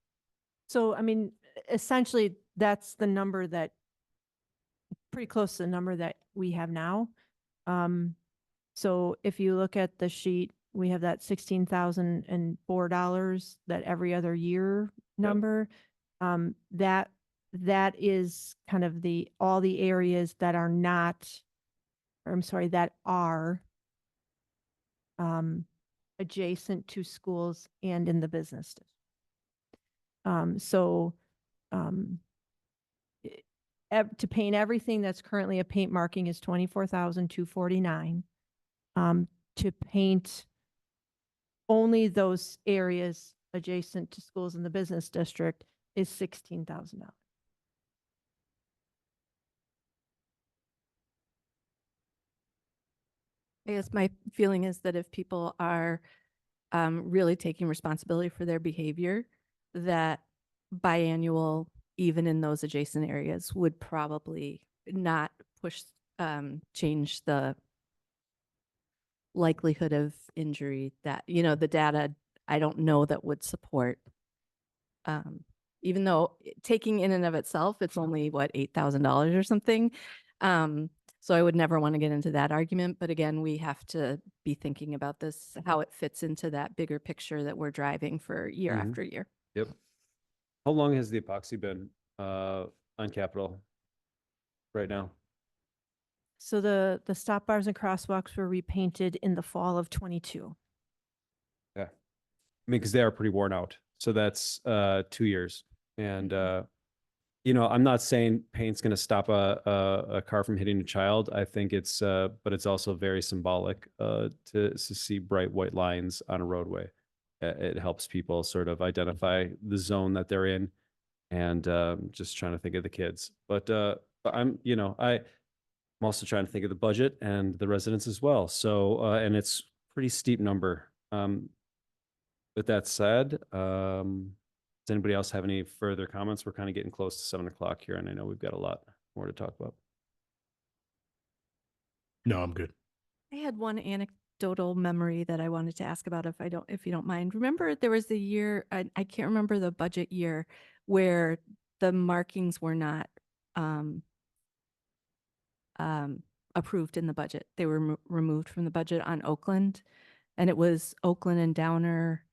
So, I mean, essentially, that's the number that, pretty close to the number that we have now. So if you look at the sheet, we have that $16,004, that every other year number. That is kind of all the areas that are not, or I'm sorry, that are adjacent to schools and in the business district. So to paint everything that's currently a paint marking is $24,249. To paint only those areas adjacent to schools in the business district is $16,000. I guess my feeling is that if people are really taking responsibility for their behavior, that biannual, even in those adjacent areas, would probably not change the likelihood of injury that, the data, I don't know that would support. Even though taking in and of itself, it's only what, $8,000 or something. So I would never want to get into that argument. But again, we have to be thinking about this, how it fits into that bigger picture that we're driving for year Mhm. after year. Yep. How long has the epoxy been on Capitol right now? So the stop bars and crosswalks were repainted in the fall of 22. Yeah. I mean, because they are pretty worn out. So that's 2 years. And I'm not saying paint's going to stop a car from hitting a child. I think but it's also very symbolic to see bright white lines on a roadway. It helps people sort of identify the zone that they're in, and just trying to think of the kids. But I'm also trying to think of the budget and the residents as well. So and it's pretty steep number. With that said, does anybody else have any further comments? We're kind of getting close to 7 o'clock here, and I know we've got a lot more to talk about. No, I'm good. I had one anecdotal memory that I wanted to ask about if you don't mind. Remember there was a year, I can't remember the budget year, where the markings were not approved in the budget. They were removed from the budget on Oakland, and it was Oakland and Downer.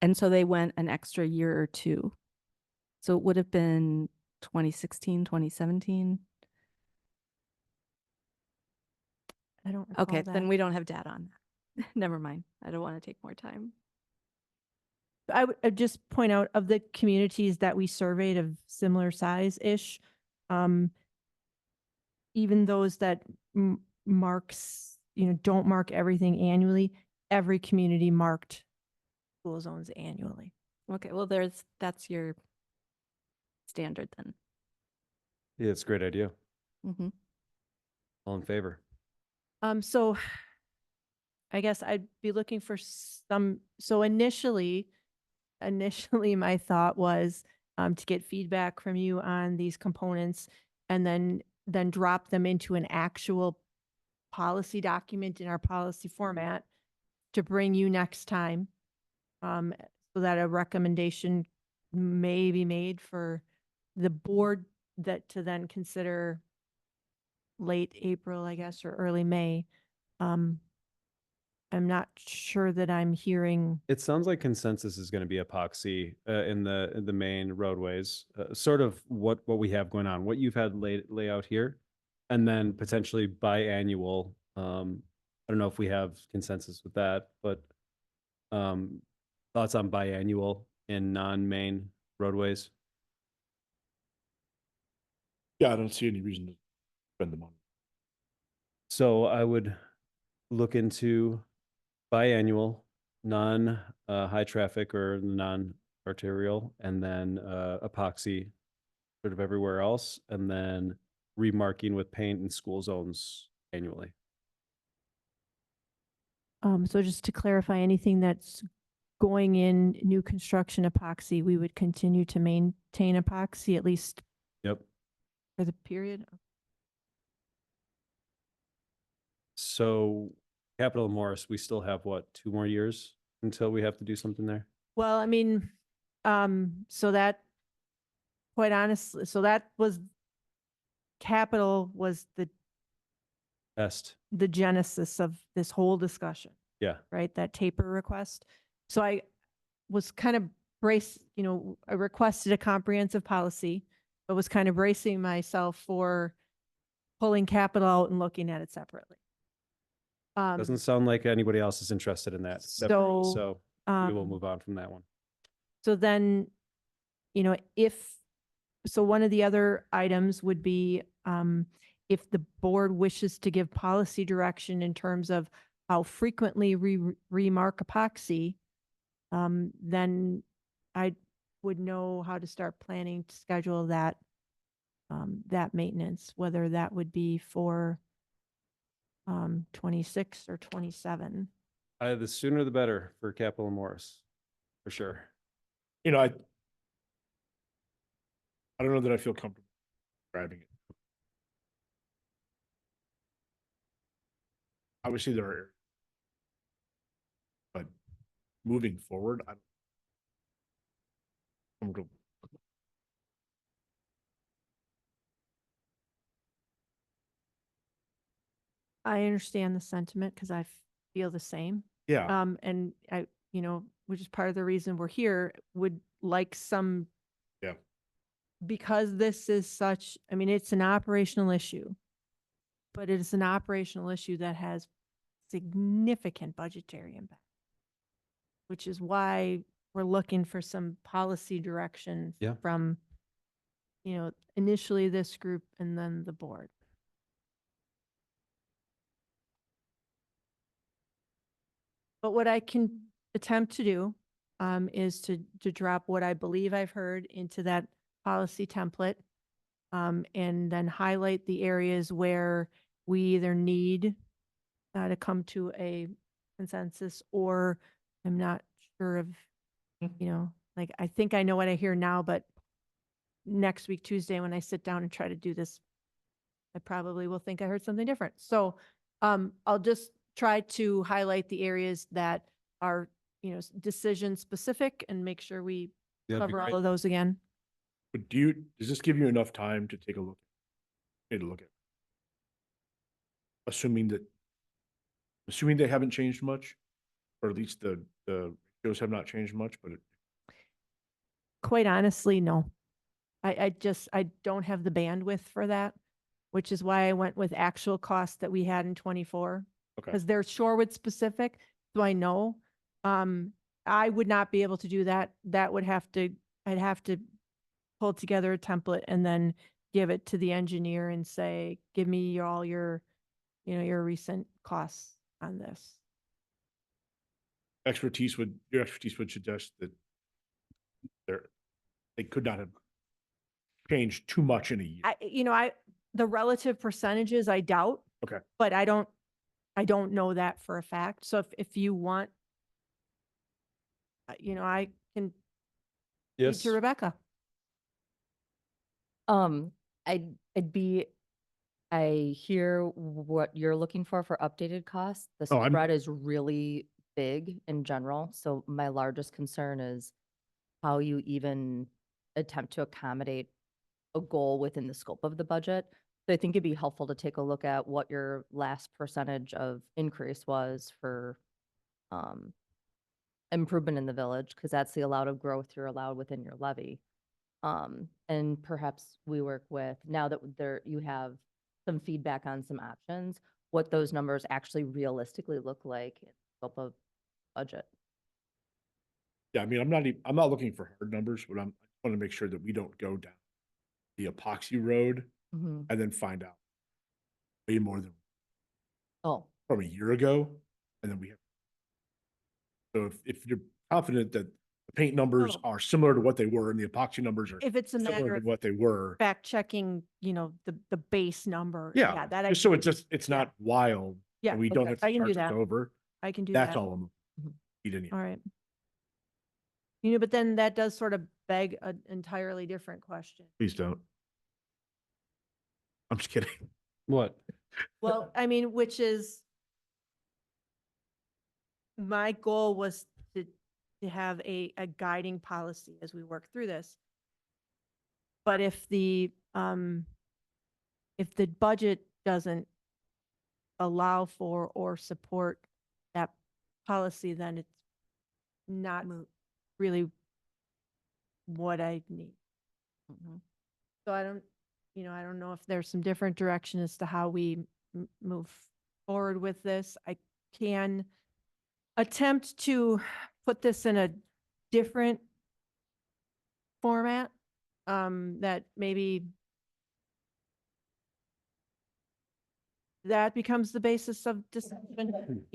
And so they went an extra year or two. So it would have been 2016, 2017. I don't recall Okay, that. then we don't have data on that. Never mind. I don't want to take more time. I would just point out, of the communities that we surveyed of similar size-ish, even those that don't mark everything annually, every community marked school zones annually. Okay, well, that's your standard then. Yeah, it's a great idea. Mm-hmm. All in favor? So I guess I'd be looking for so initially my thought was to get feedback from you on these components, and then drop them into an actual policy document in our policy format to bring you next time, so that a recommendation may be made for the board to then consider late April, I guess, or early May. I'm not sure that I'm hearing. It sounds like consensus is going to be epoxy in the main roadways, sort of what we have going on, what you've had lay out here, and then potentially biannual. I don't know if we have consensus with that, but thoughts on biannual in non-main roadways? Yeah, I don't see any reason to spend the money. So I would look into biannual, high traffic or non-arterial, and then epoxy sort of everywhere else, and then remarking with paint in school zones annually. So just to clarify, anything that's going in new construction epoxy, we would continue to maintain epoxy at least Yep. for the period? So Capital Morris, we still have what, 2 more years until we have to do something there? Well, I mean, so that, quite honestly, so that was, capital was Best. the genesis of this whole discussion, Yeah. right? That taper request. So I was kind of I requested a comprehensive policy, but was kind of bracing myself for pulling capital out and looking at it separately. Doesn't sound like anybody else is interested in that. So, So we will move on from that one. So then, so one of the other items would be, if the board wishes to give policy direction in terms of how frequently remark epoxy, then I would know how to start planning to schedule that, that maintenance, whether that would be for 26 or 27. The sooner the better for Capital Morris, for sure. You know, I don't know that I feel comfortable driving it. Obviously, there are, but moving forward, I'm comfortable. I understand the sentiment because I feel the same. Yeah, And I, which is part of the reason we're here, would like some. Yeah. Because this is such, I mean, it's an operational issue, but it is an operational issue that has significant budgetary impact, which is why we're looking for some policy direction Yeah. from, initially this group and then the board. But what I can attempt to do is to drop what I believe I've heard into that policy template, and then highlight the areas where we either need to come to a consensus, or I'm not sure of, like, I think I know what I hear now, but next week, Tuesday, when I sit down and try to do this, I probably will think I heard something different. So I'll just try to highlight the areas that are, decision specific and make sure we That'd be cover all great. of those again. but does this give you enough time to take a look? Assuming they haven't changed much, or at least the ratios have not changed much, but Quite honestly, no. I don't have the bandwidth for that, which is why I went with actual costs that we had in 24. Okay. Because they're Shorewood specific, so I know. I would not be able to do that. I'd have to pull together a template and then give it to the engineer and say, give me all your, your recent costs on this. your expertise would suggest that they could not have changed too much in a year. The relative percentages, I doubt. Okay. But I don't know that for a fact. So if you want, I can lead Yes. to Rebecca. I hear what you're looking for updated costs. The Oh, I'm- spread is really big in general. So my largest concern is how you even attempt to accommodate a goal within the scope of the budget. So I think it'd be helpful to take a look at what your last percentage of increase was for improvement in the village, because that's the allowed of growth you're allowed within your levy. And perhaps we work with, now that you have some feedback on some options, what those numbers actually realistically look like in scope of budget. Yeah, I mean, I'm not looking for hard numbers, but I want to make sure that we don't go down the epoxy road Mhm. and then find out way more than Oh, from a year ago, and then we have. So if you're confident that the paint numbers Oh. are similar to what they were and the epoxy numbers are If it's a matter similar to of what they were, fact checking, the base number. yeah, That I just so can do. it's not wild. Yeah, And we don't okay, have to I can do start this that. over. I can do that. That's all I'm. Mhm. Need any. All right. You know, but then that does sort of beg an entirely different question. Please don't. I'm just kidding. What? Well, I mean, which is, my goal was to have a guiding policy as we work through this. But if the budget doesn't allow for or support that policy, then it's not really what I need. Mhm. So I don't, I don't know if there's some different direction as to how we move forward with this. I can attempt to put this in a different format, that maybe that becomes the basis of discussion.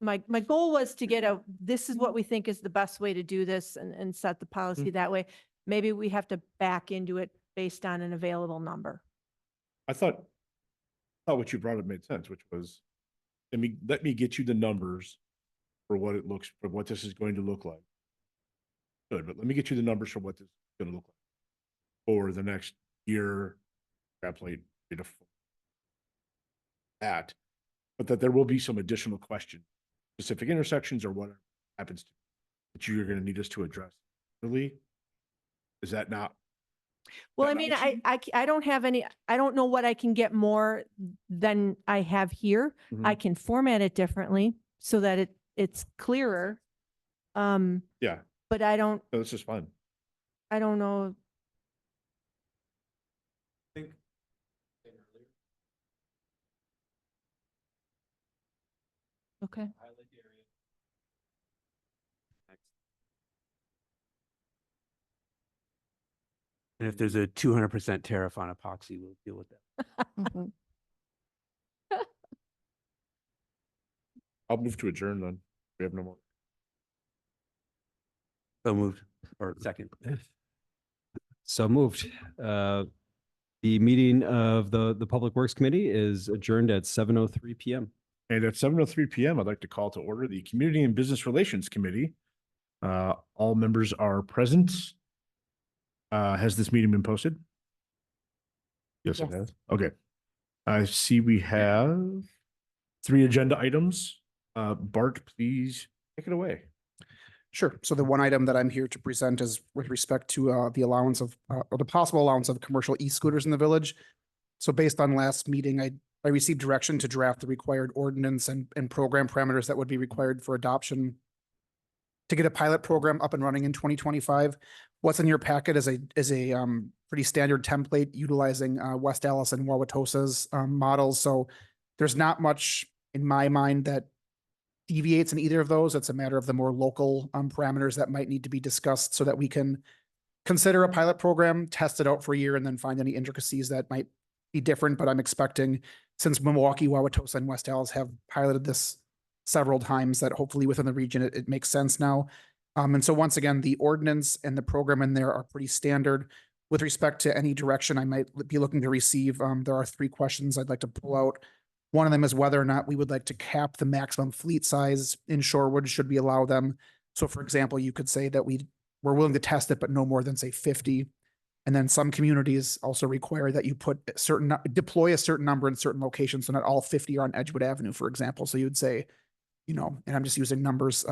My goal was to get this is what we think is the best way to do this and set the policy that way. Maybe we have to back into it based on an available number. I thought what you brought up made sense, which was, let me get you the numbers for what this is going to look like. Good, but let me get you the numbers for what this is going to look like for the next year, extrapolate that, but that there will be some additional questions, specific intersections or whatever happens to, that you're going to need us to address. Really? Is that not? Well, that I not mean, what I don't have any, I don't know what I can get more than I have here. I Mhm. can format it differently so that it's clearer. Yeah, But I don't this is fun. know. Okay. And if there's a 200% tariff on epoxy, we'll deal with that. Mhm. I'll move to adjourn then. We have no more. So moved, or second. So moved. The meeting of the Public Works Committee is adjourned at 7:03 PM. And at 7:03 PM, I'd like to call to order the Community and Business Relations Committee. All members are present. Has this meeting been posted? Yes, it Yes. has. Okay. I see we have 3 agenda items. Bart, please take it away. Sure. So the one item that I'm here to present is with respect to the allowance of, or the possible allowance of commercial e-scooters in the village. So based on last meeting, I received direction to draft the required ordinance and program parameters that would be required for adoption to get a pilot program up and running in 2025. What's in your packet is a pretty standard template utilizing West Allis and Wauwatosa's models. So there's not much in my mind that deviates in either of those. It's a matter of the more local parameters that might need to be discussed so that we can consider a pilot program, test it out for a year, and then find any intricacies that might be different. But I'm expecting, since Milwaukee, Wauwatosa, and West Allis have piloted this several times, that hopefully within the region, it makes sense now. And so once again, the ordinance and the program in there are pretty standard. With respect to any direction I might be looking to receive, there are 3 questions I'd like to pull out. One of them is whether or not we would like to cap the maximum fleet size in Shorewood, should we allow them. So for example, you could say that we're willing to test it, but no more than say 50. And then some communities also require that you deploy a certain number in certain locations. So not all 50 are on Edgewood Avenue, for example. So you'd say, and I'm just using numbers,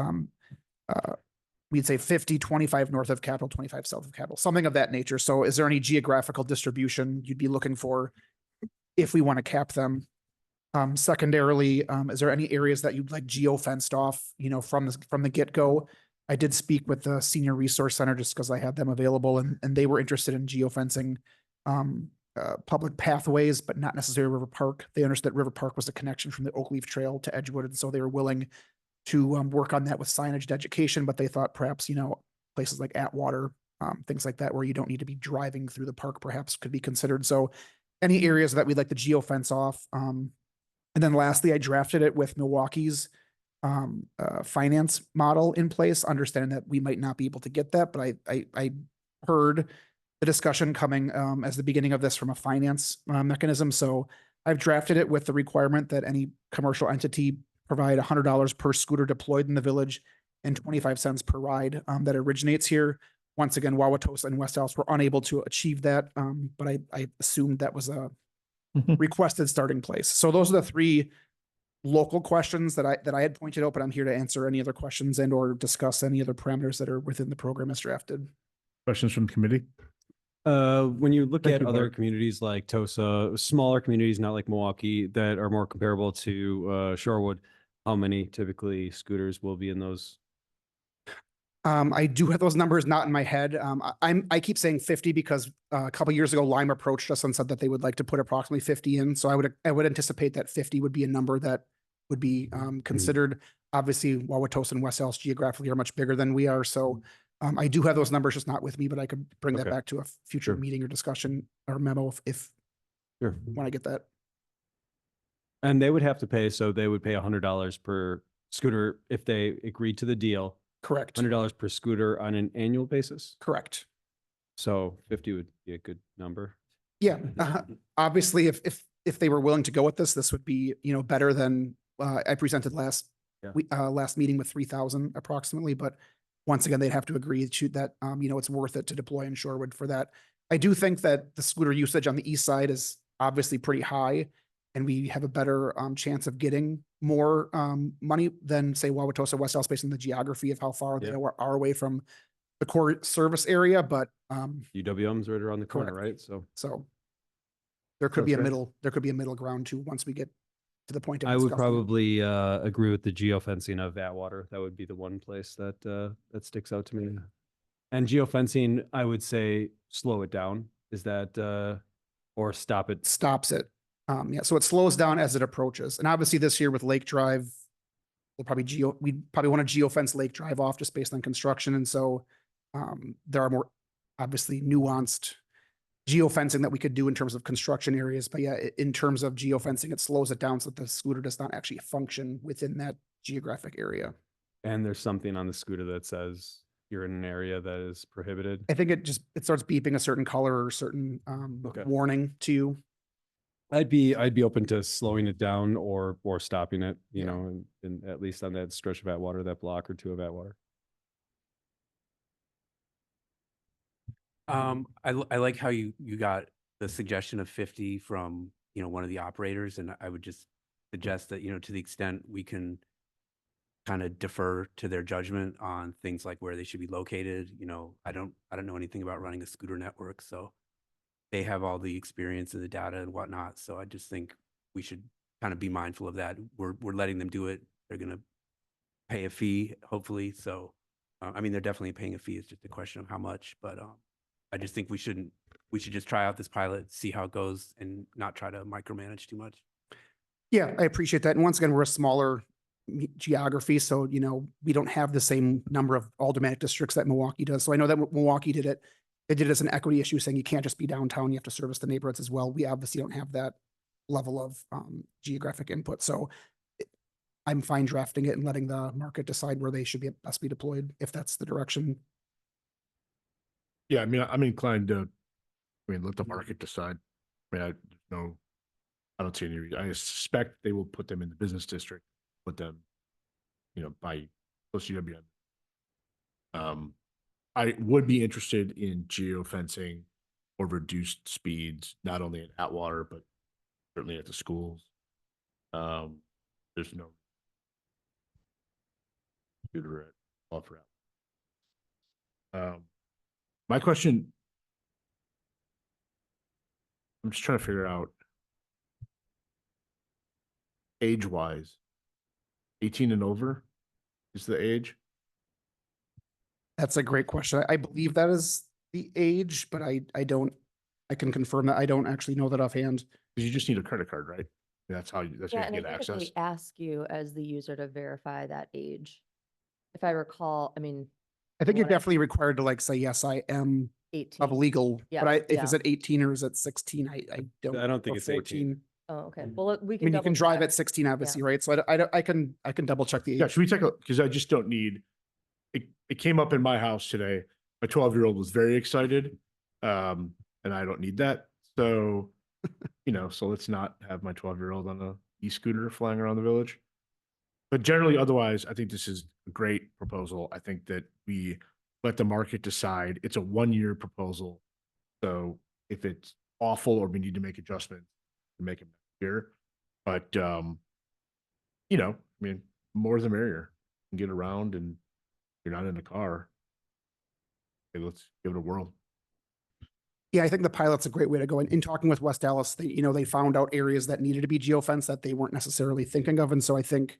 we'd say 50, 25 north of Capitol, 25 south of Capitol, something of that nature. So is there any geographical distribution you'd be looking for if we want to cap them? Secondarily, is there any areas that you'd like geo-fenced off, from the get-go? I did speak with the Senior Resource Center just because I had them available, and they were interested in geo-fencing public pathways, but not necessarily River Park. They understood that River Park was a connection from the Oak Leaf Trail to Edgewood, and so they were willing to work on that with signage and education, but they thought perhaps, places like Atwater, things like that, where you don't need to be driving through the park, perhaps could be considered. So any areas that we'd like to geo-fence off. And then lastly, I drafted it with Milwaukee's finance model in place, understanding that we might not be able to get that, but I heard the discussion coming as the beginning of this from a finance mechanism. So I've drafted it with the requirement that any commercial entity provide $100 per scooter deployed in the village and 25 cents per ride that originates here. Once again, Wauwatosa and West Allis were unable to achieve that, but I assumed that was a requested starting place. So those are the three local questions that I had pointed out, but I'm here to answer any other questions and or discuss any other parameters that are within the program as drafted. Questions from committee? When you look Thank at you, other Mark. communities like Tosa, smaller communities, not like Milwaukee, that are more comparable to Shorewood, how many typically scooters will be in those? I do have those numbers not in my head. I keep saying 50 because a couple years ago, Lime approached us and said that they would like to put approximately 50 in. So I would anticipate that 50 would be a number that would be considered. Obviously, Wauwatosa and West Allis geographically are much bigger than we are. So I do have those numbers just not with me, but I could bring that Okay. back to a future Sure. meeting or discussion or memo if Sure. when I get that. And they would have to pay, so they would pay $100 per scooter if they agreed to the deal, Correct. $100 per scooter on an annual basis. Correct. So 50 would be a good number. Yeah. Obviously, if they were willing to go with this would be, better than I presented last Yeah. last meeting with 3,000 approximately. But once again, they'd have to agree to that, it's worth it to deploy in Shorewood for that. I do think that the scooter usage on the east side is obviously pretty high, and we have a better chance of getting more money than say Wauwatosa, West Allis based on the geography of how far they Yeah. are away from the core service area. But UWM's right around the corner, Correct. right? So so there could Sounds be a fair. there could be a middle ground too once we get to the point of I would discussing it. probably agree with the geofencing of Atwater. That would be the one place that that sticks out to me. And geofencing, I would say slow it down. Is that or stop it? Stops it. Yeah, so it slows down as it approaches. And obviously this year with Lake Drive, we'd probably want to geofence Lake Drive off just based on construction. And so there are more obviously nuanced geofencing that we could do in terms of construction areas. But yeah, in terms of geofencing, it slows it down so that the scooter does not actually function within that geographic area. And there's something on the scooter that says you're in an area that is prohibited. I think it starts beeping a certain color or a certain Okay. warning to you. I'd be open to slowing it down or stopping it, you Yeah. know, and at least on that stretch of Atwater, that block or two of Atwater. I like how you got the suggestion of 50 from, one of the operators, and I would just suggest that, to the extent we can kind of defer to their judgment on things like where they should be located. I don't know anything about running a scooter network, so they have all the experience and the data and whatnot. So I just think we should kind of be mindful of that. We're letting them do it. They're going to pay a fee, hopefully. So, they're definitely paying a fee. It's just a question of how much, but I just think we should just try out this pilot, see how it goes, and not try to micromanage too much. Yeah, I appreciate that. And once again, we're a smaller geography, so we don't have the same number of aldermanic districts that Milwaukee does. So I know that Milwaukee did it. They did it as an equity issue, saying you can't just be downtown; you have to service the neighborhoods as well. We obviously don't have that level of geographic input, so I'm fine drafting it and letting the market decide where they should best be deployed if that's the direction. Yeah, I'm inclined to, let the market decide. I don't see any reason. I suspect they will put them in the business district, put them, by close to UWM. I would be interested in geofencing or reduced speeds, not only at Atwater, but certainly at the schools. There's no computer at offer out. My question, I'm just trying to figure out age-wise, 18 and over is the age? That's a great question. I believe that is the age, but I can confirm that. I don't actually know that offhand. Because you just need a credit card, right? That's how you Yeah, get and I think if access. they ask you as the user to verify that age, if I recall, I think What you're I- definitely required to say, yes, I am 18. of legal, Yeah, but if yeah. it's at 18 or is it 16, I don't. I don't think or it's 18. Oh, okay. Well, we I can. mean, you can double drive check. at 16, obviously, right? So I can double check the Yeah, age. should we take a, because I just don't need, it came up in my house today. My 12-year-old was very excited. And I don't need that. So, so let's not have my 12-year-old on a e-scooter flying around the village. But generally, otherwise, I think this is a great proposal. I think that we let the market decide. It's a 1-year proposal. So if it's awful or we need to make adjustments, we make them here. But, you know, I mean, more the merrier. You can get around and you're not in the car. Okay, let's give it a whirl. Yeah, I think the pilot's a great way to go. In talking with West Dallas, they, you know, they found out areas that needed to be geofenced that they weren't necessarily thinking of. And so I think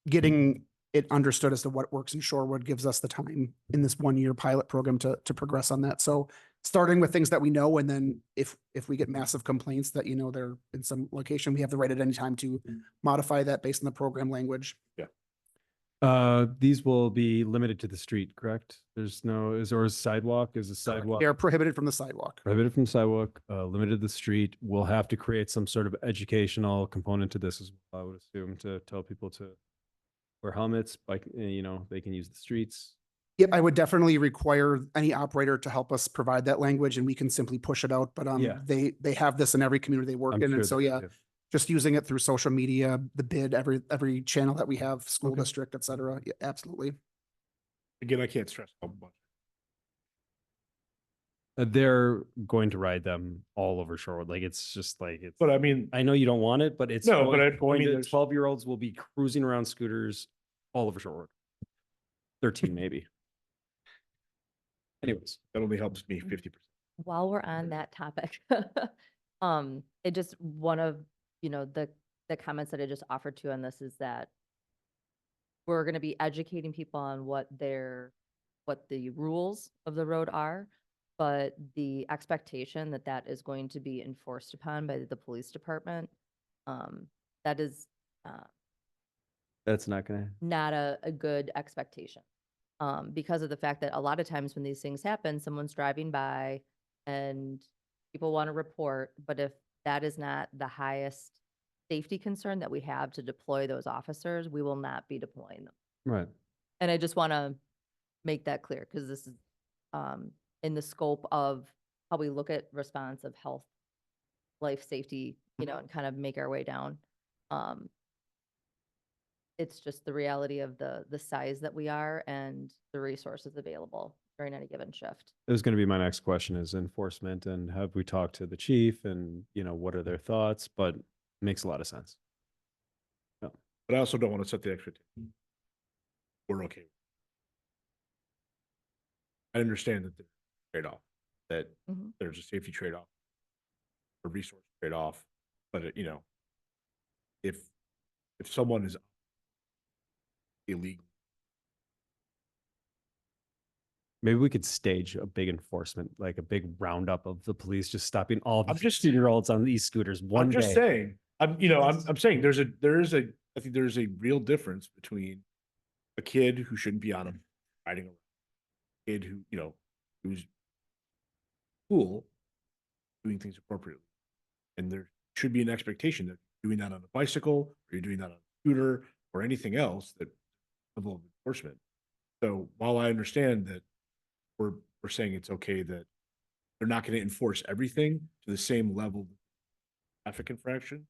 getting it understood as to what works in Shorewood gives us the time in this 1-year pilot program to progress on that. So starting with things that we know, and then if we get massive complaints that, you know, they're in some location, we have the right at any time to modify that based on the program language. These will be limited to the street, correct? There's no, is there a sidewalk? Is a sidewalk They are prohibited from the sidewalk. prohibited from sidewalk, limited to the street? We'll have to create some sort of educational component to this as well, I would assume, to tell people to wear helmets, bike, you know, they can use the streets. Yep, I would definitely require any operator to help us provide that language and we can simply push it out. But Yeah. they have this in every community they work I'm in. sure And so, they yeah, do. just using it through social media, the bid, every channel that we have, school Okay. district, et cetera. Yeah, absolutely. Again, I can't stress how much. They're going to ride them all over Shorewood. Like, it's just like, it's, But I mean, I know you don't want it, but it's No, going, but I going mean, to, there's- 12-year-olds will be cruising around scooters all over Shorewood. 13 maybe. Anyways, that only helps me 50%. While we're on that topic, it just, one of, you know, the comments that I just offered to on this is that we're gonna be educating people on what the rules of the road are, but the expectation that that is going to be enforced upon by the police department, that is, that's not gonna, not a good expectation. Because of the fact that a lot of times when these things happen, someone's driving by and people want to report, but if that is not the highest safety concern that we have to deploy those officers, we will not be deploying them. right. And I just want to make that clear because this is in the scope of how we look at response of health, life safety, you know, and kind of make our way down. It's just the reality of the size that we are and the resources available during any given shift. It was going to be my next question is enforcement, and have we talked to the chief and, you know, what are their thoughts? But it makes a lot of sense. But I also don't want to set the expectation. We're okay. I understand that there's a trade-off, that Mhm. there's a safety trade-off, a resource trade-off, but you know, if someone is illegal, Maybe we could stage a big enforcement, like a big roundup of the police just stopping all the I'm just- 16-year-olds on these scooters one I'm just day. saying, I'm saying I think there's a real difference between a kid who shouldn't be on them riding around, a kid who, you know, who's cool, doing things appropriately. And there should be an expectation that you're doing that on a bicycle, or you're doing that on a scooter, or anything else that level of enforcement. So while I understand that we're saying it's okay that they're not going to enforce everything to the same level of traffic infraction,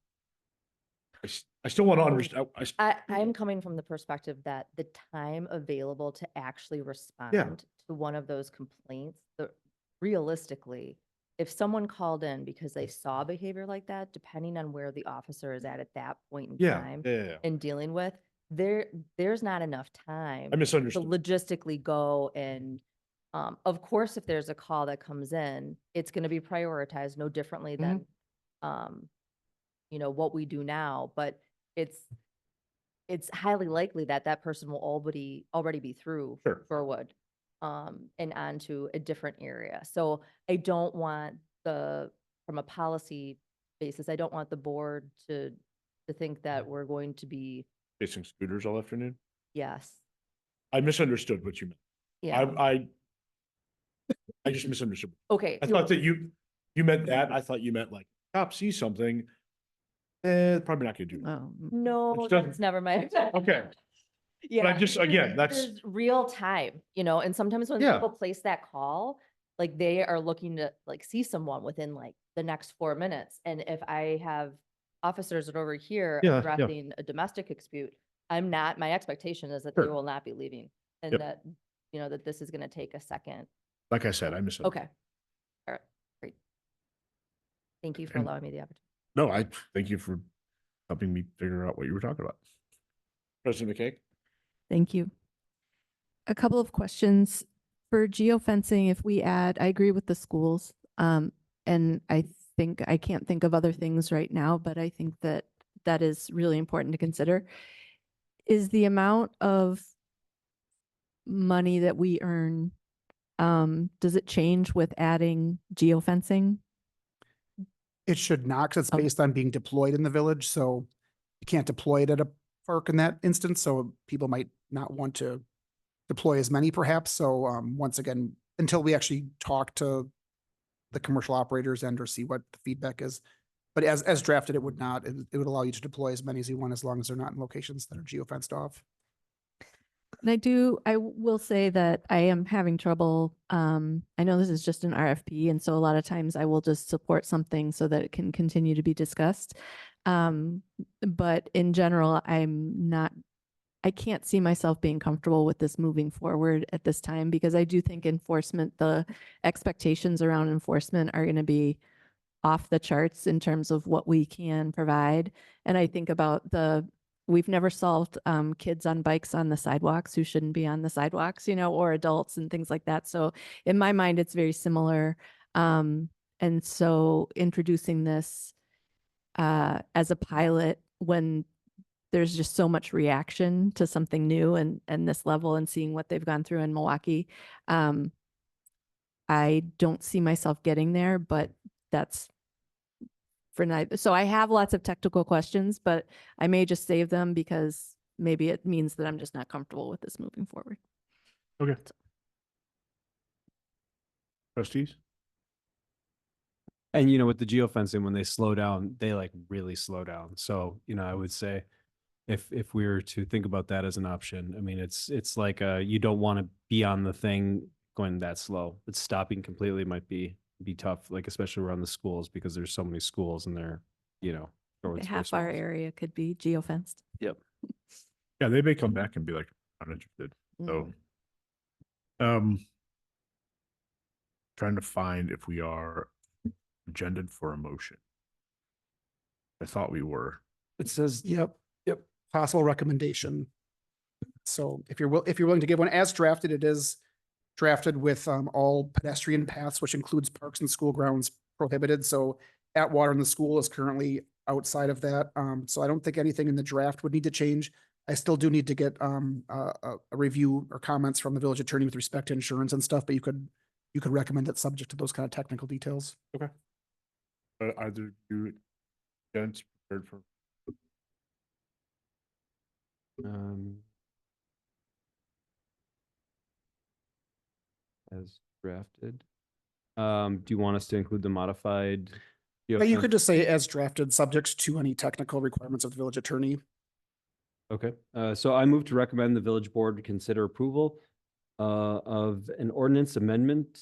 I still want to understand. I'm coming from the perspective that the time available to actually respond to one of those complaints, realistically, if someone called in because they saw behavior like that, depending on where the officer is at that point in time and dealing with, there's not enough time I to misunderstood. logistically go and, of course, if there's a call that comes in, it's going to be prioritized no differently than, you know, what we do now, but it's highly likely that that person will already be through Sure. Burwood, and onto a different area. So I don't want from a policy basis, I don't want the board to think that we're going to be, Chasing scooters all afternoon. yes, I misunderstood what you meant. yeah, I just misunderstood. okay. I thought that you meant that. I thought you meant like cop sees something. Probably not gonna do that. Oh, No, Which doesn't- that's never my. Okay. Yeah. But I just, again, that's, There's real time, you know, and sometimes when Yeah. people place that call, like they are looking to like see someone within like the next 4 minutes. And if I have officers that are over here Yeah, yeah. addressing a domestic dispute, I'm not, my expectation is that they Sure. will not be leaving and Yep. that, you know, that this is going to take a second. Like I said, I misunderstood. Okay. All right, great. Thank you for And- allowing me the opportunity. No, I thank you for helping me figure out what you were talking about. President McKay? Thank you. A couple of questions. For geofencing, if we add, I agree with the schools. And I think, I can't think of other things right now, but I think that that is really important to consider. Is the amount of money that we earn, does it change with adding geofencing? It should not, because it's Oh. based on being deployed in the village, so you can't deploy it at a park in that instance, so people might not want to deploy as many perhaps. So once again, until we actually talk to the commercial operators and or see what the feedback is. But as drafted, it would not, it would allow you to deploy as many as you want as long as they're not in locations that are geofenced off. And I will say that I am having trouble. I know this is just an RFP, and so a lot of times I will just support something so that it can continue to be discussed. But in general, I can't see myself being comfortable with this moving forward at this time because I do think enforcement, the expectations around enforcement are going to be off the charts in terms of what we can provide. And I think about we've never solved kids on bikes on the sidewalks who shouldn't be on the sidewalks, you know, or adults and things like that. So in my mind, it's very similar. And so introducing this as a pilot when there's just so much reaction to something new and this level and seeing what they've gone through in Milwaukee. I don't see myself getting there, but that's for neither. So I have lots of technical questions, but I may just save them because maybe it means that I'm just not comfortable with this moving forward. Okay. Trustees? And with the geofencing, when they slow down, they like really slow down. So, I would say if we were to think about that as an option, I mean, it's like you don't want to be on the thing going that slow. But stopping completely might be tough, like especially around the schools because there's so many schools and they're, Okay, half our area could be geofenced. Yep. Yeah, they may come back and be like, I'm not interested. So, trying to find if we are agended for a motion. I thought we were. It says, Yep. Possible recommendation. So if you're willing to give one as drafted, it is drafted with all pedestrian paths, which includes parks and school grounds prohibited. So Atwater in the school is currently outside of that. So I don't think anything in the draft would need to change. I still do need to get a review or comments from the village attorney with respect to insurance and stuff, but you could recommend it subject to those kind of technical details. Either you gents prepared for as drafted. Do you want us to include the modified? Yeah, you could just say as drafted, subject to any technical requirements of the village attorney. Okay, so I move to recommend the village board to consider approval of an ordinance amendment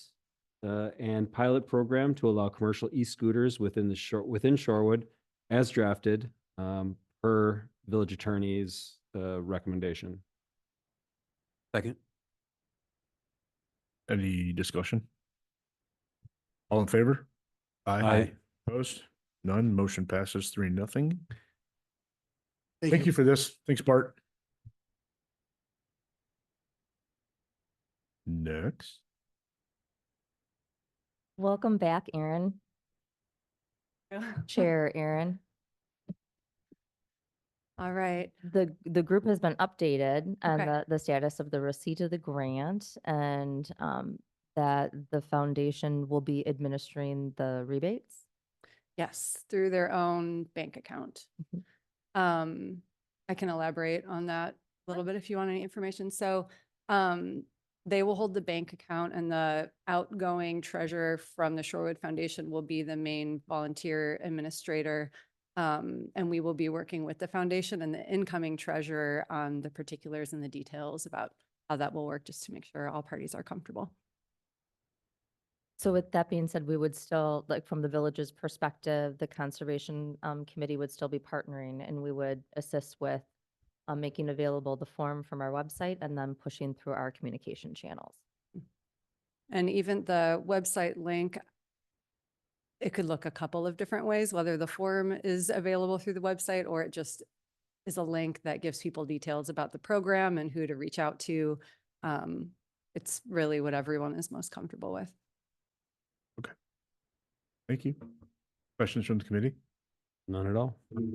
and pilot program to allow commercial e-scooters within Shorewood as drafted per village attorney's recommendation. Second. any discussion? All in favor? Aye. Opposed? None. Motion passes 3-0. Thank Thank you for this. Thanks, Bart. Next. Welcome back, Aaron. Chair Aaron. All right. The group has been updated on Okay. the status of the receipt of the grant and that the foundation will be administering the rebates. Yes, through their own bank account. I can elaborate on that a little bit if you want any information. So they will hold the bank account and the outgoing treasurer from the Shorewood Foundation will be the main volunteer administrator. And we will be working with the foundation and the incoming treasurer on the particulars and the details about how that will work, just to make sure all parties are comfortable. So with that being said, we would still, like from the village's perspective, the conservation committee would still be partnering and we would assist with making available the form from our website and then pushing through our communication channels. And even the website link, it could look a couple of different ways, whether the form is available through the website or it just is a link that gives people details about the program and who to reach out to. It's really what everyone is most comfortable with. Thank you. Questions from the committee? None at all. Happy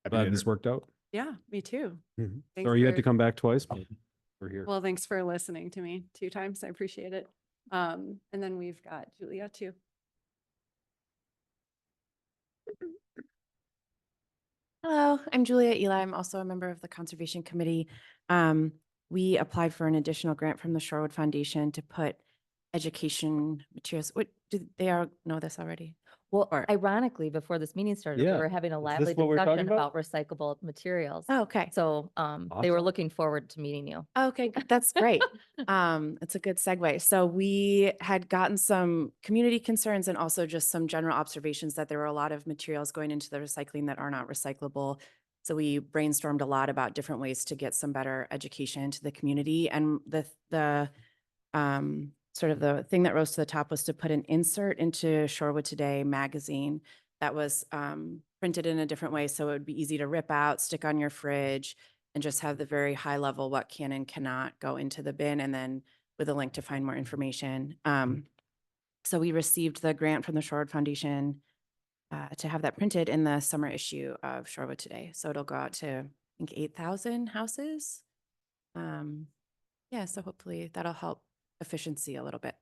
to Glad this enter- worked out. Yeah, me too. Thanks Sorry you had to for- come back twice, but we're here. Well, thanks for listening to me 2 times. I appreciate it. And then we've got Julia too. Hello, I'm Julia Eli. I'm also a member of the Conservation Committee. We applied for an additional grant from the Shorewood Foundation to put education materials. What, do they all know this already? Well, Or- ironically, before this meeting started, we Yeah. were having a Is lively this what we're talking discussion about? about recyclable materials. Oh, okay. So, they were Awesome. looking forward to meeting you. Okay, that's great. It's a good segue. So we had gotten some community concerns and also just some general observations that there were a lot of materials going into the recycling that are not recyclable. So we brainstormed a lot about different ways to get some better education to the community. And the sort of the thing that rose to the top was to put an insert into Shorewood Today magazine that was printed in a different way. So it would be easy to rip out, stick on your fridge, and just have the very high level what can and cannot go into the bin, and then with a link to find more information. So we received the grant from the Shorewood Foundation to have that printed in the summer issue of Shorewood Today. So it'll go out to, I think, 8,000 houses. Yeah, so hopefully that'll help efficiency a little bit.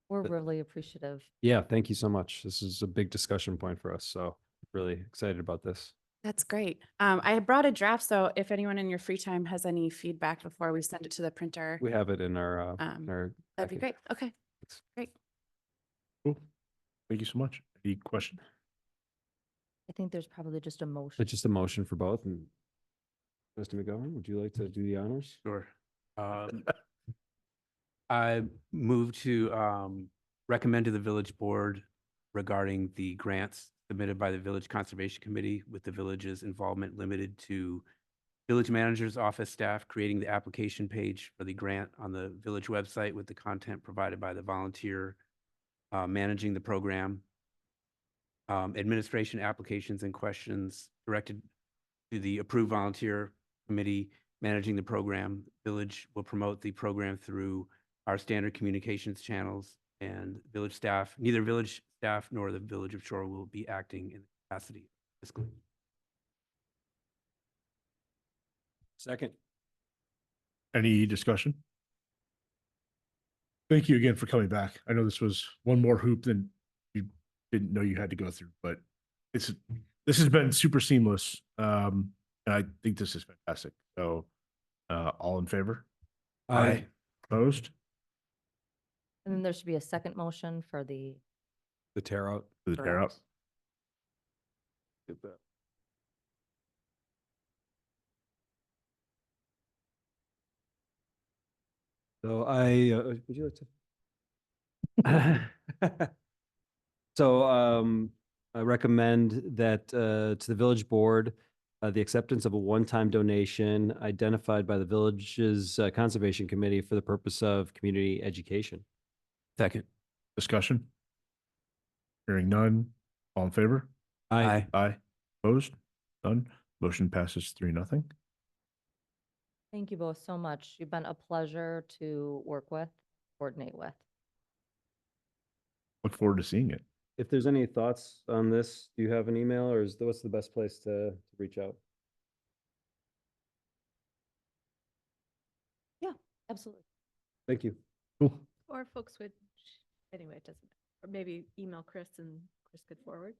We're really appreciative. Yeah, thank you so much. This is a big discussion point for us, so really excited about this. That's great. I brought a draft, so if anyone in your free time has any feedback before we send it to the printer, We have it in our, that'd be package. great. Okay, Thanks. great. Cool. Thank you so much. Any question? I think there's probably just a motion. It's just a motion for both. And Mr. McGovern, would you like to do the honors? Sure. I move to recommend to the village board regarding the grants submitted by the Village Conservation Committee with the village's involvement limited to village manager's office staff creating the application page for the grant on the village website with the content provided by the volunteer managing the program. Administration applications and questions directed to the approved volunteer committee managing the program. Village will promote the program through our standard communications channels, and village staff, neither village staff nor the Village of Shore will be acting in capacity fiscally. Second. Any discussion? Thank you again for coming back. I know this was one more hoop than you didn't know you had to go through, but this has been super seamless. And I think this is fantastic. So all in favor? Aye. Opposed? And then there should be a second motion for the, The tear out. For the tear out? Correct. Get that. So would you like to? So I recommend that to the village board, the acceptance of a one-time donation identified by the village's conservation committee for the purpose of community education. Second. Discussion? Hearing none. All in favor? Aye. Aye. Opposed? None. Motion passes 3-0. thank you both so much. You've been a pleasure to work with, coordinate with. Look forward to seeing it. If there's any thoughts on this, do you have an email or what's the best place to reach out? Absolutely. Thank you. Cool. Or folks would, anyway, it doesn't, or maybe email Chris and Chris could forward.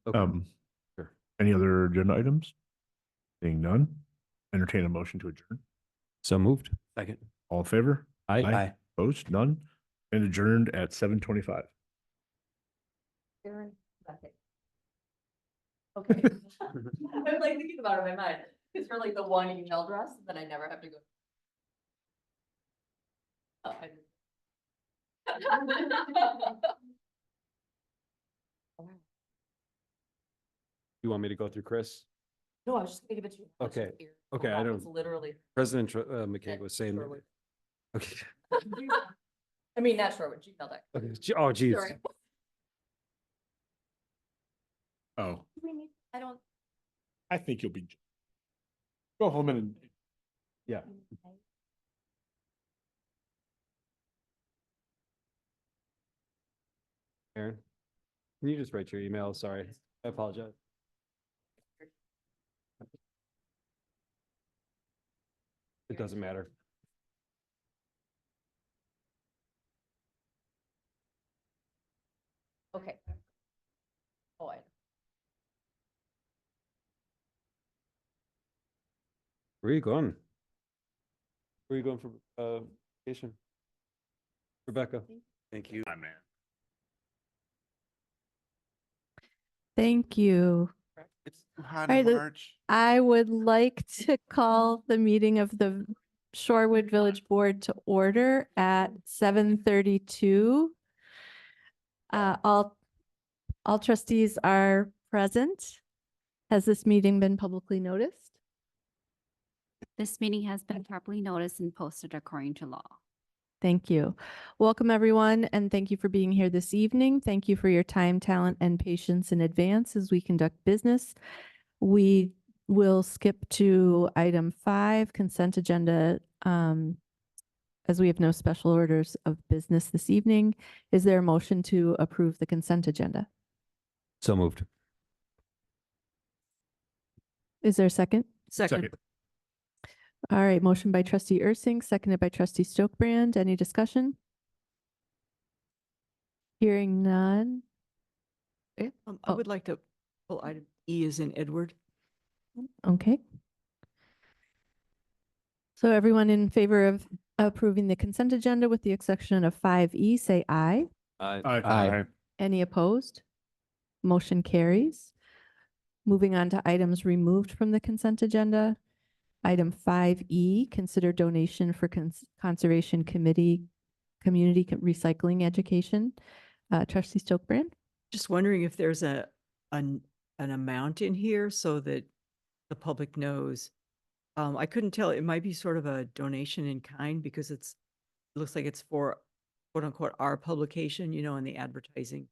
Okay. Sure. Any other agenda items? Seeing none. Entertain a motion to adjourn. So moved. Second. All in favor? Aye. Opposed? None. And adjourned at 7:25. Karen, second. Okay. I'm like thinking about it in my mind. It's for like the one email address that I never have to go. Oh, I- You want me to go through Chris? No, I was just gonna give it to you. That's Okay. just here. Okay, I That don't- was Literally. President McCaig was saying. Sherwood. Okay. I mean, not sure what Gmail. Okay. Oh, geez. Sorry. Oh, I don't. I think you'll be. Go home and, yeah. Aaron, can you just write your email? Sorry, I apologize. It doesn't matter. Okay. Oh, Where are you going? Where are you going for vacation? Rebecca? Thank you. Man. Thank you. It's too hot Alright, in the- March. I would like to call the meeting of the Shorewood Village Board to order at 7:32. All trustees are present. Has this meeting been publicly noticed? This meeting has been properly noticed and posted according to law. Thank you. Welcome, everyone, and thank you for being here this evening. Thank you for your time, talent, and patience in advance as we conduct business. We will skip to item 5, consent agenda, as we have no special orders of business this evening. Is there a motion to approve the consent agenda? So moved. Is there a second? Second. All right, motion by trustee Ursing, seconded by trustee Stokebrand. Any discussion? Hearing none. I Oh. would like to pull item E as in Edward. Okay. So everyone in favor of approving the consent agenda with the exception of 5E, say aye. Aye. Any opposed? Motion carries. Moving on to items removed from the consent agenda. Item 5E, consider donation for Conservation Committee Community Recycling Education. Trustee Stokebrand? Just wondering if there's an amount in here so that the public knows. I couldn't tell. It might be sort of a donation in kind because it looks like it's for quote unquote our publication, in the advertising.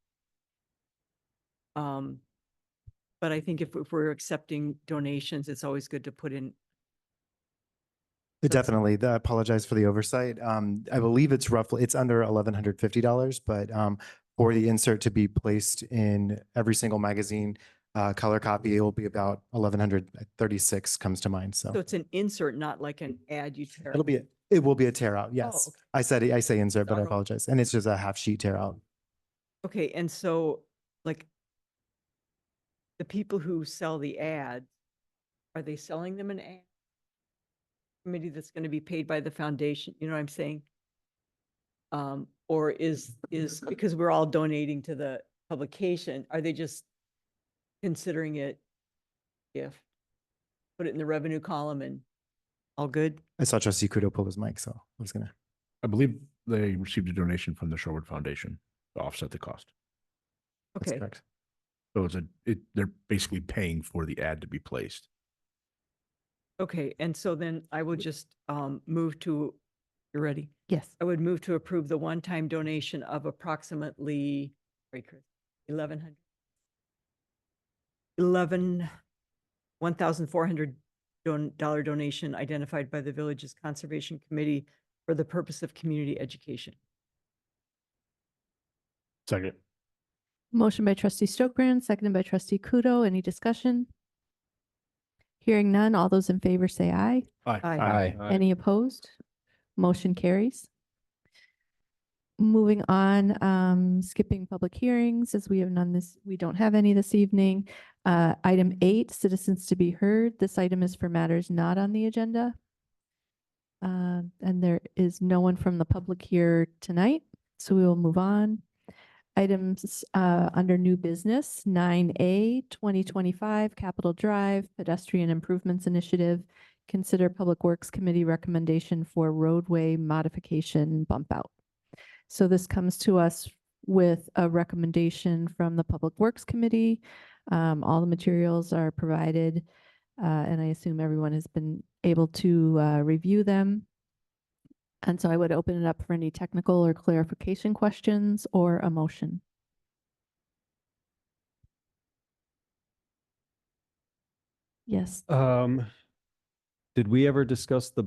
But I think if we're accepting donations, it's always good to put in. Definitely. I apologize for the oversight. I believe it's under $1,150, but for the insert to be placed in every single magazine, color copy, it will be about 1,136 comes to mind. So So it's an insert, not like an ad you tear. it will be a tear out. Yes. okay. I say insert, but I Sorry. apologize. And it's just a half sheet tear out. Okay, and so like the people who sell the ads, are they selling them an ad? Committee that's going to be paid by the foundation, you know what I'm saying? Or is because we're all donating to the publication, are they just considering it if put it in the revenue column and all good? I saw Trustee Kudo pull his mic, so I was gonna. I believe they received a donation from the Shorewood Foundation to offset the cost. That's Okay, correct. So they're basically paying for the ad to be placed. okay, and so then I will just move to, you ready? Yes. I would move to approve the one-time donation of approximately, wait, Chris, $1,400 donation identified by the village's conservation committee for the purpose of community education. Second. Motion by trustee Stokebrand, seconded by trustee Kudo. Any discussion? Hearing none. All those in favor say aye. Aye. Any opposed? Motion carries. Moving on, skipping public hearings as we have we don't have any this evening. Item 8, citizens to be heard. This item is for matters not on the agenda. And there is no one from the public here tonight, so we will move on. Items under new business, 9A, 2025 Capitol Drive Pedestrian Improvements Initiative. Consider Public Works Committee recommendation for roadway modification bump out. So this comes to us with a recommendation from the Public Works Committee All the materials are provided, and I assume everyone has been able to review them. And so I would open it up for any technical or clarification questions or a motion. Yes. Did we ever discuss the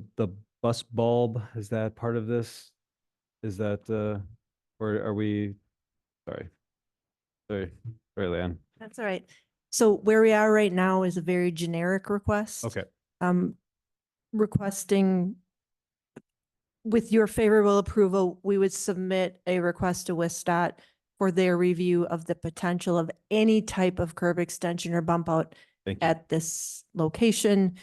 bus bulb? Is that part of this? Is that, or are we, sorry. Sorry, Leanne. That's all right. So where we are right now is a very generic request. Okay. Requesting with your favorable approval, we would submit a request to WISDOT for their review of the potential of any type of curb extension or bump out Thank you. at this location.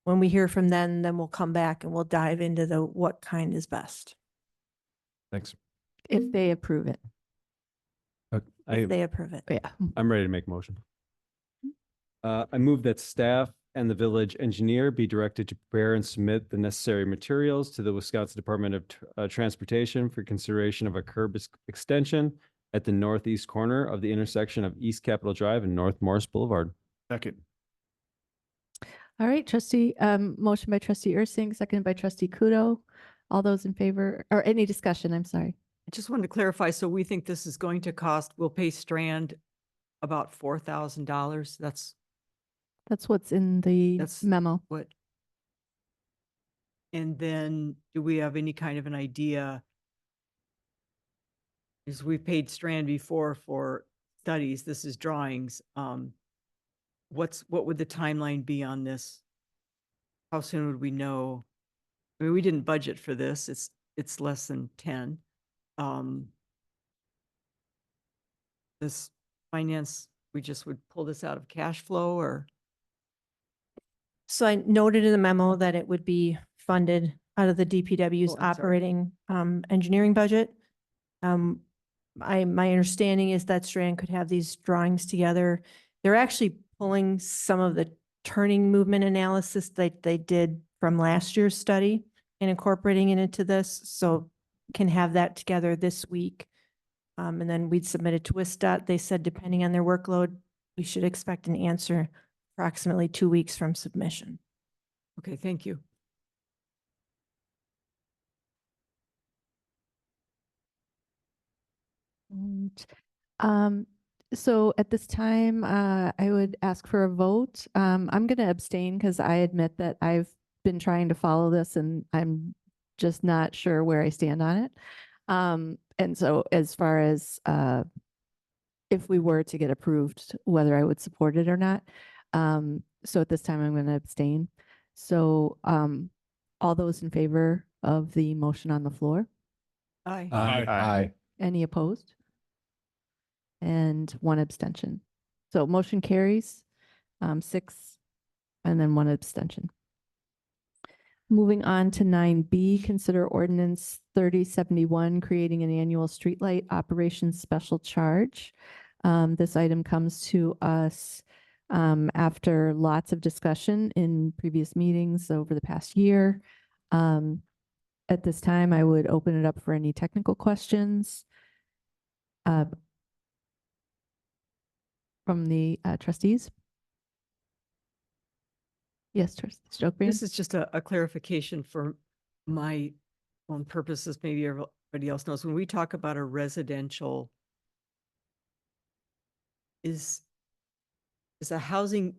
When we hear from them, then we'll come back and we'll dive into the what kind is best. Thanks. If they approve it. If they approve it. Yeah. I'm ready to make a motion. I move that staff and the village engineer be directed to prepare and submit the necessary materials to the Wisconsin Department of Transportation for consideration of a curb extension at the northeast corner of the intersection of East Capitol Drive and North Morris Boulevard. Second. All right, motion by trustee Ursing, seconded by trustee Kudo. All those in favor, or any discussion, I'm sorry. I just wanted to clarify, so we think this is going to cost, we'll pay Strand about $4,000. That's what's in the That's memo. what? And then do we have any kind of an idea? Because we've paid Strand before for studies, this is drawings. What would the timeline be on this? How soon would we know? I mean, we didn't budget for this. It's less than 10. This finance, we just would pull this out of cash flow or? So I noted in the memo that it would be funded out of the DPW's Oh, I'm sorry. operating engineering budget. My understanding is that Strand could have these drawings together. They're actually pulling some of the turning movement analysis that they did from last year's study and incorporating it into this, so can have that together this week. And then we'd submit it to WISDOT. They said depending on their workload, we should expect an answer approximately 2 weeks from submission. Okay, thank you. And, so at this time, I would ask for a vote. I'm going to abstain because I admit that I've been trying to follow this and I'm just not sure where I stand on it. And so as far as if we were to get approved, whether I would support it or not. So at this time, I'm going to abstain. So all those in favor of the motion on the floor? Aye. Aye. Any opposed? And one abstention. So motion carries 6 and then 1 abstention. Moving on to 9B, consider ordinance 3071, creating an annual streetlight operations special charge. This item comes to us after lots of discussion in previous meetings over the past year. At this time, I would open it up for any technical questions from the trustees. Yes, trustee Stokebrand. This is just a clarification for my own purposes. Maybe everybody else knows. When we talk about a residential, is a housing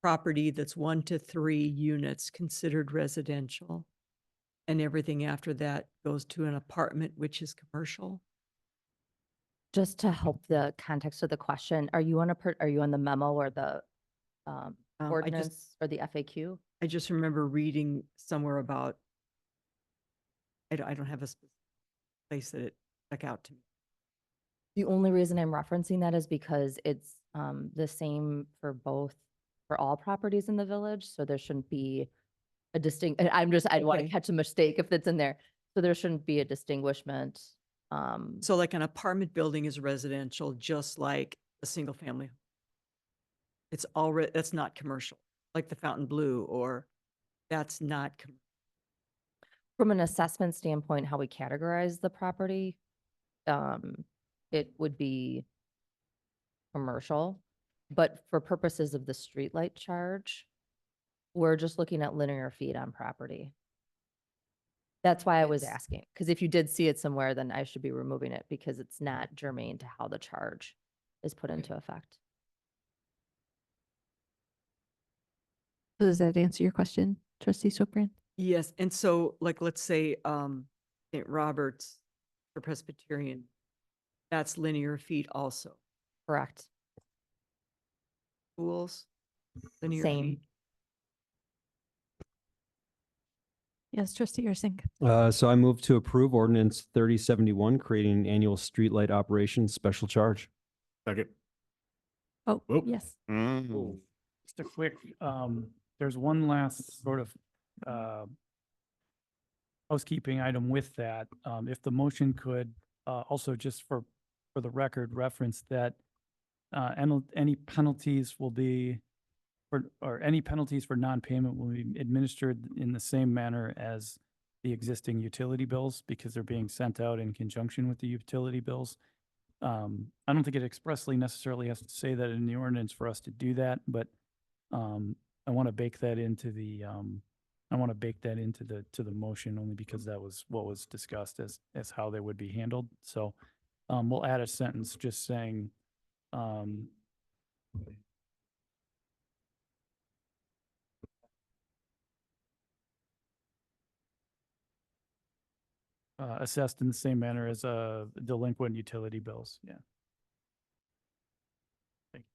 property that's 1 to 3 units considered residential? And everything after that goes to an apartment, which is commercial? Just to help the context of the question, are you on the memo or the ordinance or the FAQ? I just remember reading somewhere about, I don't have a specific place that it stuck out to me. The only reason I'm referencing that is because it's the same for all properties in the village. So there shouldn't be a I don't want to Okay. catch a mistake if it's in there. So there shouldn't be a distinguishment. So like an apartment building is residential, just like a single family. It's already, that's not commercial, like the Fountain Blue, or that's not. From an assessment standpoint, how we categorize the property, it would be commercial. But for purposes of the streetlight charge, we're just looking at linear feet on property. That's why I was It's- asking, because if you did see it somewhere, then I should be removing it because it's not germane to how the charge is put into effect. So does that answer your question, trustee Stokebrand? Yes, and so like, let's say, St. Robert's for Presbyterian, that's linear feet also. Correct. Schools, linear Same. feet. Yes, trustee Ursink. So I move to approve ordinance 3071, creating an annual streetlight operations special charge. Second. Oh, Whoop. yes. Just a quick, there's one last sort of, housekeeping item with that. If the motion could, also just for the record, reference that, any penalties will be, or any penalties for non-payment will be administered in the same manner as the existing utility bills, because they're being sent out in conjunction with the utility bills. I don't think it expressly necessarily has to say that in the ordinance for us to do that, but I want to bake that into the to the motion, only because that was what was discussed as how they would be handled. So we'll add a sentence just saying assessed in the same manner as delinquent utility bills. Yeah. Thank you.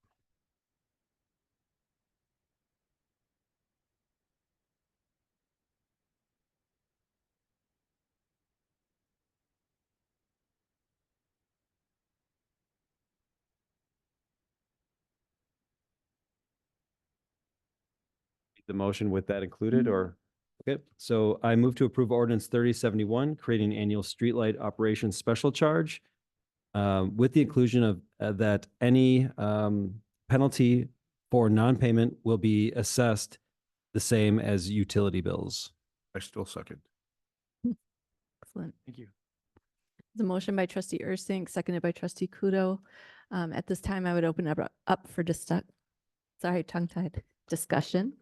The motion with that included, or? Okay, so I move to approve ordinance 3071, creating annual streetlight operations special charge, with the inclusion of that any penalty for non-payment will be assessed the same as utility bills. I still second. Excellent. Thank you. The motion by trustee Ursink, seconded by trustee Kudo. At this time, I would open up for tongue-tied discussion.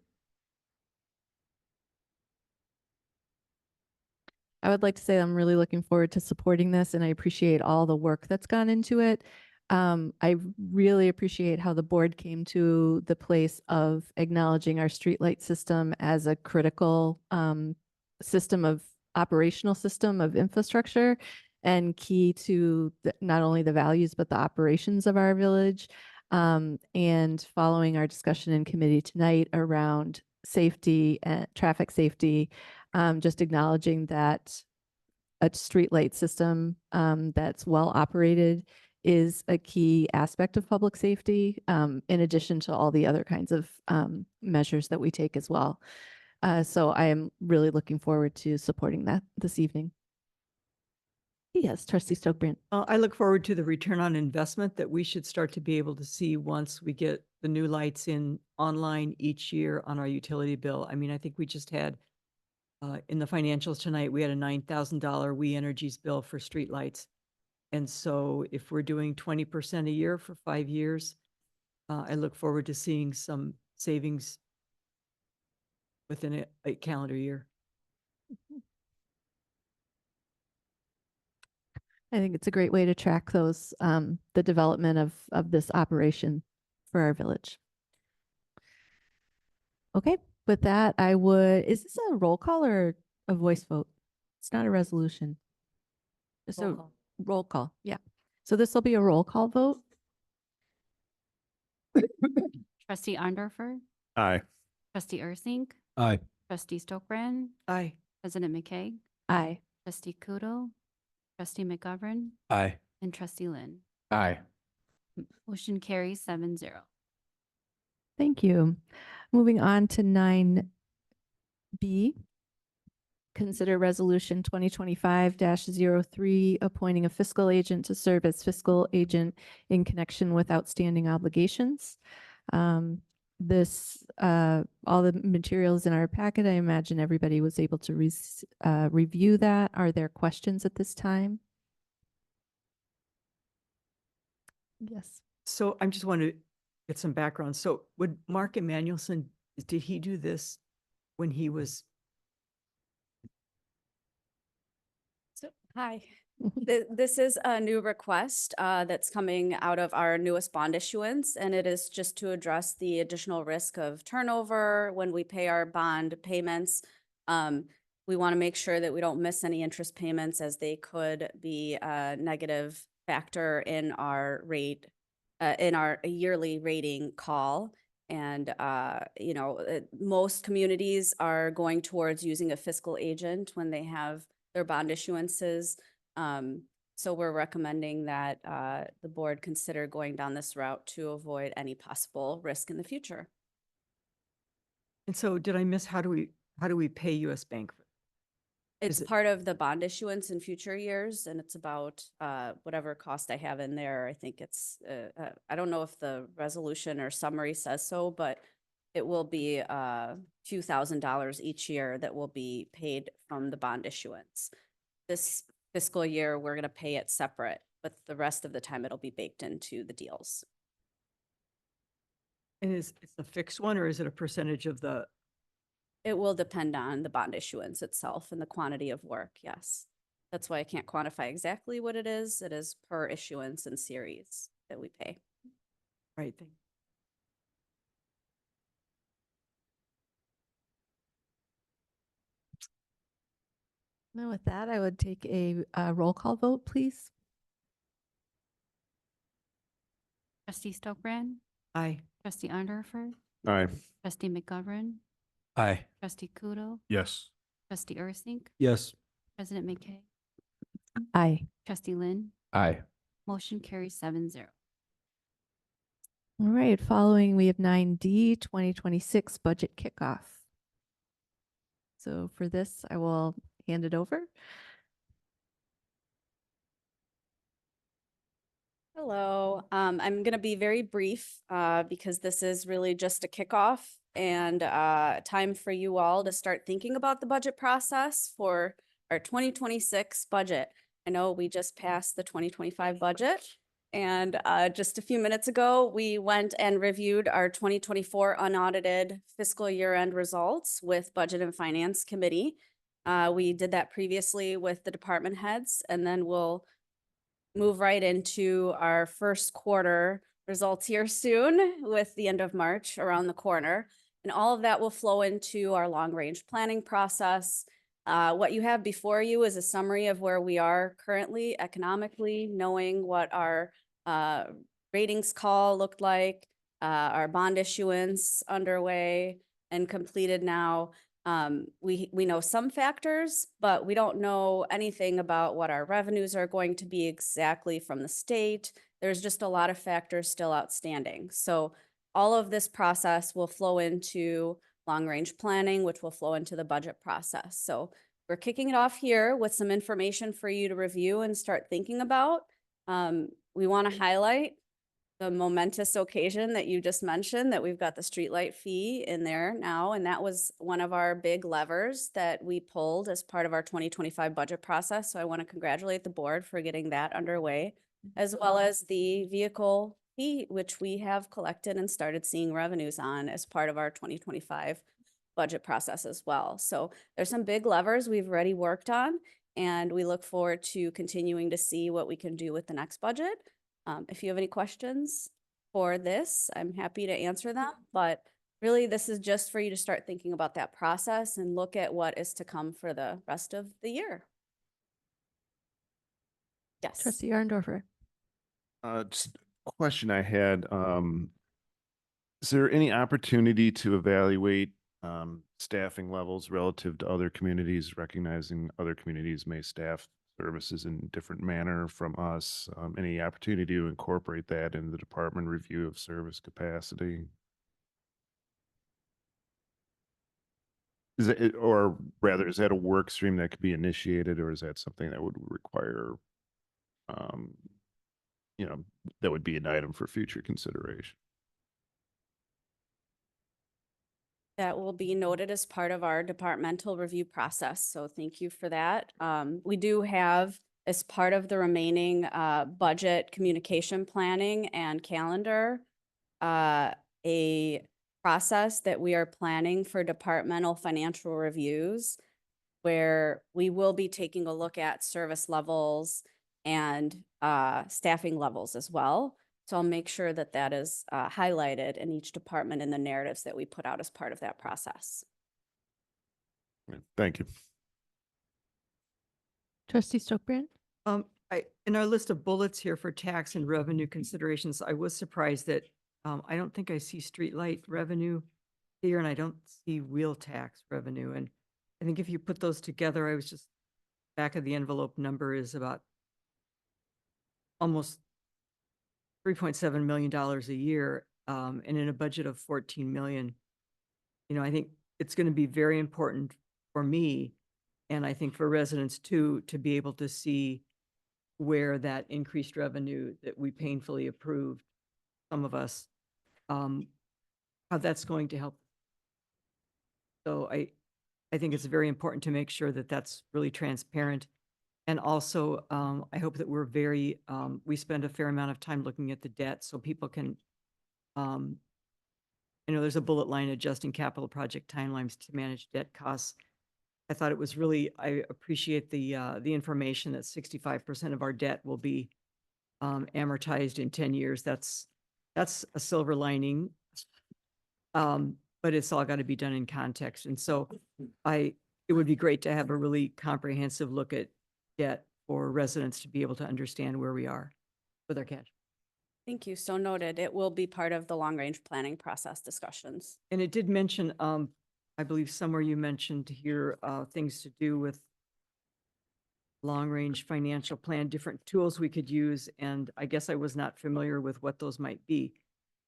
I would like to say I'm really looking forward to supporting this, and I appreciate all the work that's gone into it. I really appreciate how the board came to the place of acknowledging our streetlight system as a critical operational system of infrastructure and key to not only the values, but the operations of our village. And following our discussion in committee tonight around safety and traffic safety, just acknowledging that a streetlight system that's well operated is a key aspect of public safety, in addition to all the other kinds of measures that we take as well. So I am really looking forward to supporting that this evening. Yes, trustee Stokebrand. I look forward to the return on investment that we should start to be able to see once we get the new lights in online each year on our utility bill. I mean, I think we just had in the financials tonight, we had a $9,000 We Energies bill for streetlights. And so if we're doing 20% a year for 5 years, I look forward to seeing some savings within a calendar year. I think it's a great way to track those, the development of this operation for our village. Okay, with that, is this a roll call or a voice vote? It's not a resolution. Just Roll a call. roll call, yeah. So this will be a roll call vote. Trustee Andorfer, Aye. trustee Ursink, Aye. trustee Stokebrand, Aye. President McKay, Aye. trustee Kudo, trustee McGovern, Aye. and trustee Lynn. Aye. Motion carries 7-0. Thank you. Moving on to 9B. Consider resolution 2025-03, appointing a fiscal agent to serve as fiscal agent in connection with outstanding obligations. All the materials in our packet, I imagine everybody was able to review that. Are there questions at this time? Yes. So I'm just want to get some background. So would Mark Emanuelson, did he do this when he was? So, hi, this is a new request that's coming out of our newest bond issuance, and it is just to address the additional risk of turnover when we pay our bond payments. We want to make sure that we don't miss any interest payments, as they could be a negative factor in our rate, in our yearly rating call. And, most communities are going towards using a fiscal agent when they have their bond issuances. So we're recommending that the board consider going down this route to avoid any possible risk in the future. And so did I miss, how do we pay US Bank? It's Is it- part of the bond issuance in future years, and it's about whatever cost I have in there. I think it's, I don't know if the resolution or summary says so, but it will be a few $1,000s each year that will be paid from the bond issuance. This fiscal year, we're going to pay it separate, but the rest of the time it'll be baked into the deals. And it's a fixed one, or is it a percentage of the? It will depend on the bond issuance itself and the quantity of work, yes. That's why I can't quantify exactly what it is. It is per issuance and series that we pay. Right thing. Now with that, I would take a roll call vote, please. Trustee Stokbrand, Aye. trustee Andorfer, Aye. trustee McGovern, Aye. trustee Kudo, Yes. trustee Ursink, Yes. President McKay, Aye. trustee Lynn. Aye. Motion carries 7-0. All right, following we have 9D 2026 budget kickoff. So for this, I will hand it over. Hello, I'm going to be very brief because this is really just a kickoff and time for you all to start thinking about the budget process for our 2026 budget. I know we just passed the 2025 budget, and just a few minutes ago, we went and reviewed our 2024 unaudited fiscal year-end results with Budget and Finance Committee. We did that previously with the department heads, and then we'll move right into our first quarter results here soon, with the end of March around the corner. And all of that will flow into our long-range planning process. What you have before you is a summary of where we are currently economically, knowing what our ratings call looked like, our bond issuance underway and completed now. We know some factors, but we don't know anything about what our revenues are going to be exactly from the state. There's just a lot of factors still outstanding. So all of this process will flow into long-range planning, which will flow into the budget process. So we're kicking it off here with some information for you to review and start thinking about. We want to highlight the momentous occasion that you just mentioned, that we've got the streetlight fee in there now. And that was one of our big levers that we pulled as part of our 2025 budget process. So I want to congratulate the board for getting that underway, as well as the vehicle fee, which we have collected and started seeing revenues on as part of our 2025 budget process as well. So there's some big levers we've already worked on, and we look forward to continuing to see what we can do with the next budget. If you have any questions for this, I'm happy to answer them, but really this is just for you to start thinking about that process and look at what is to come for the rest of the year. Yes. Trustee Arndorfer. Just a question I had, is there any opportunity to evaluate staffing levels relative to other communities, recognizing other communities may staff services in a different manner from us? Any opportunity to incorporate that in the department review of service capacity? Is it, or rather, is that a work stream that could be initiated, or is that something that would require, that would be an item for future consideration? That will be noted as part of our departmental review process. So thank you for that. We do have as part of the remaining budget communication planning and calendar, a process that we are planning for departmental financial reviews, where we will be taking a look at service levels and staffing levels as well. So I'll make sure that that is highlighted in each department in the narratives that we put out as part of that process. Thank you. Trustee Stokbrand? In our list of bullets here for tax and revenue considerations, I was surprised that I don't think I see streetlight revenue here, and I don't see wheel tax revenue. And I think if you put those together, I was just, back of the envelope number is about almost $3.7 million a year, and in a budget of 14 million. You know, I think it's going to be very important for me, and I think for residents too, to be able to see where that increased revenue that we painfully approved, some of us, how that's going to help. So I think it's very important to make sure that that's really transparent. And also, I hope that we're very, we spend a fair amount of time looking at the debt so people can, you know, there's a bullet line adjusting capital project timelines to manage debt costs. I thought it was really, I appreciate the information that 65% of our debt will be amortized in 10 years. That's a silver lining. But it's all got to be done in context. And so it would be great to have a really comprehensive look at debt for residents to be able to understand where we are with our cash. Thank you. So noted. It will be part of the long-range planning process discussions. And it did mention, I believe somewhere you mentioned here, things to do with long-range financial plan, different tools we could use. And I guess I was not familiar with what those might be.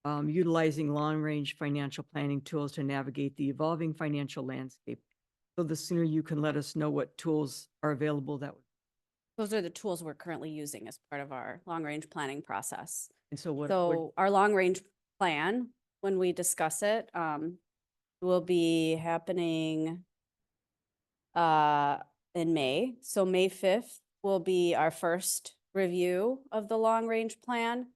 Utilizing long-range financial planning tools to navigate the evolving financial landscape. So the sooner you can let us know what tools are available, that would. Those are the tools we're currently using as part of our long-range planning process. And so what? So our long-range plan, when we discuss it, will be happening in May. So May 5th will be our first review of the long-range plan,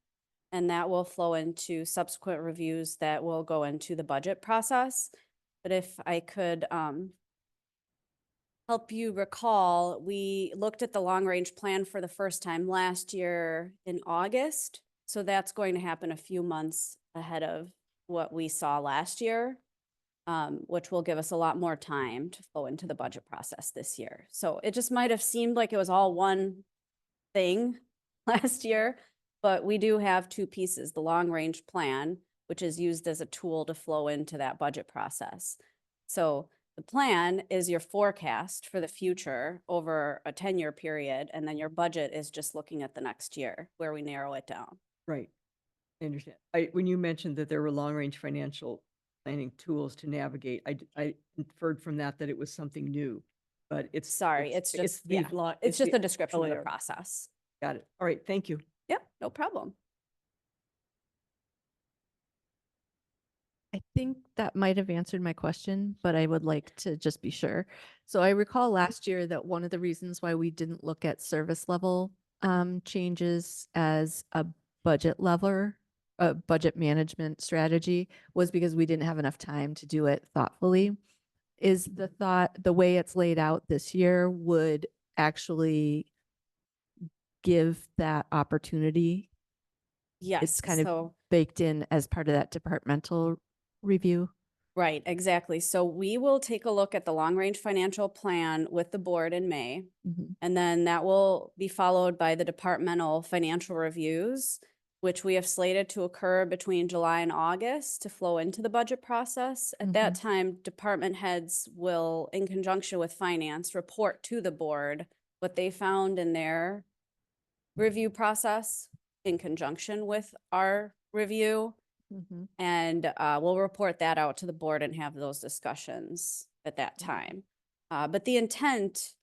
and that will flow into subsequent reviews that will go into the budget process. But if I could help you recall, we looked at the long-range plan for the first time last year in August. So that's going to happen a few months ahead of what we saw last year, which will give us a lot more time to flow into the budget process this year. So it just might have seemed like it was all one thing last year, but we do have two pieces: the long-range plan, which is used as a tool to flow into that budget process. So the plan is your forecast for the future over a 10-year period, and then your budget is just looking at the next year where we narrow it down. Right. I understand. When you mentioned that there were long-range financial planning tools to navigate, I inferred from that it was something new, but it's. Sorry, it's just the a description of the layer. process. Got it. All right. Thank you. Yep, no problem. I think that might have answered my question, but I would like to just be sure. So I recall last year that one of the reasons why we didn't look at service level changes as a budget budget management strategy was because we didn't have enough time to do it thoughtfully. Is the thought the way it's laid out this year would actually give that opportunity? Yes, It's kind of baked in as part of that departmental review. Right, exactly. So we will take a look at the long-range financial plan with the board in May, and then that will be followed by the departmental financial reviews, which we have slated to occur between July and August to flow into the budget process. At that time, department heads will, in conjunction with finance, report to the board what they found in their review process in conjunction with our review. And we'll report that out to the board and have those discussions at that time. But the intent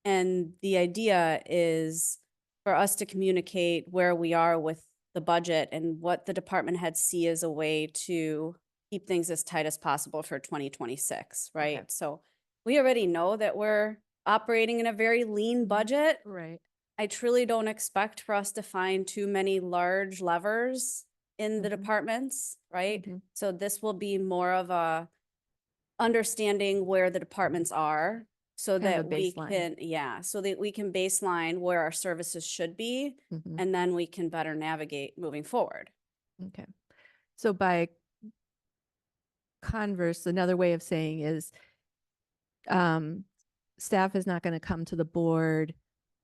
and the idea is for us to communicate where we are with the budget and what the department heads see as a way to keep things as tight as possible for 2026, right? Okay. So we already know that we're operating in a very lean budget. Right. I truly don't expect for us to find too many large levers in the Mhm. departments, right? Mhm. So this will be more of a understanding where the departments are so Kind of that a we baseline. can, yeah, so that we can baseline where our services should be, Mhm. and then we can better navigate moving forward. Okay. So by converse, another way of saying is, staff is not going to come to the board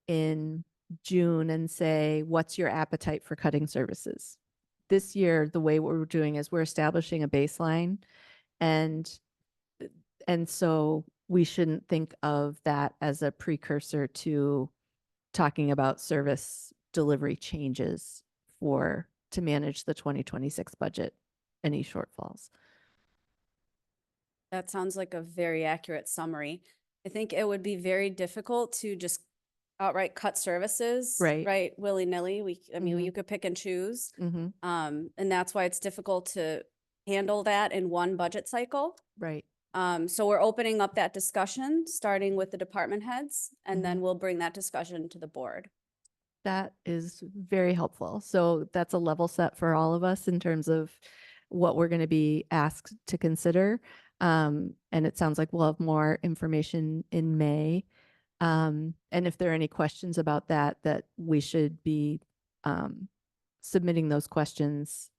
in June and say, what's your appetite for cutting services? This year, the way what we're doing is we're establishing a baseline, and so we shouldn't think of that as a precursor to talking about service delivery changes to manage the 2026 budget, any shortfalls. That sounds like a very accurate summary. I think it would be very difficult to just outright cut services, Right. right, willy-nilly. I mean, Mhm. you could pick and choose. Mm-hmm. And that's why it's difficult to handle that in one budget cycle. Right. So we're opening up that discussion, starting with the department heads, and then Mhm. we'll bring that discussion to the board. That is very helpful. So that's a level set for all of us in terms of what we're going to be asked to consider. And it sounds like we'll have more information in May. And if there are any questions about that we should be submitting those questions,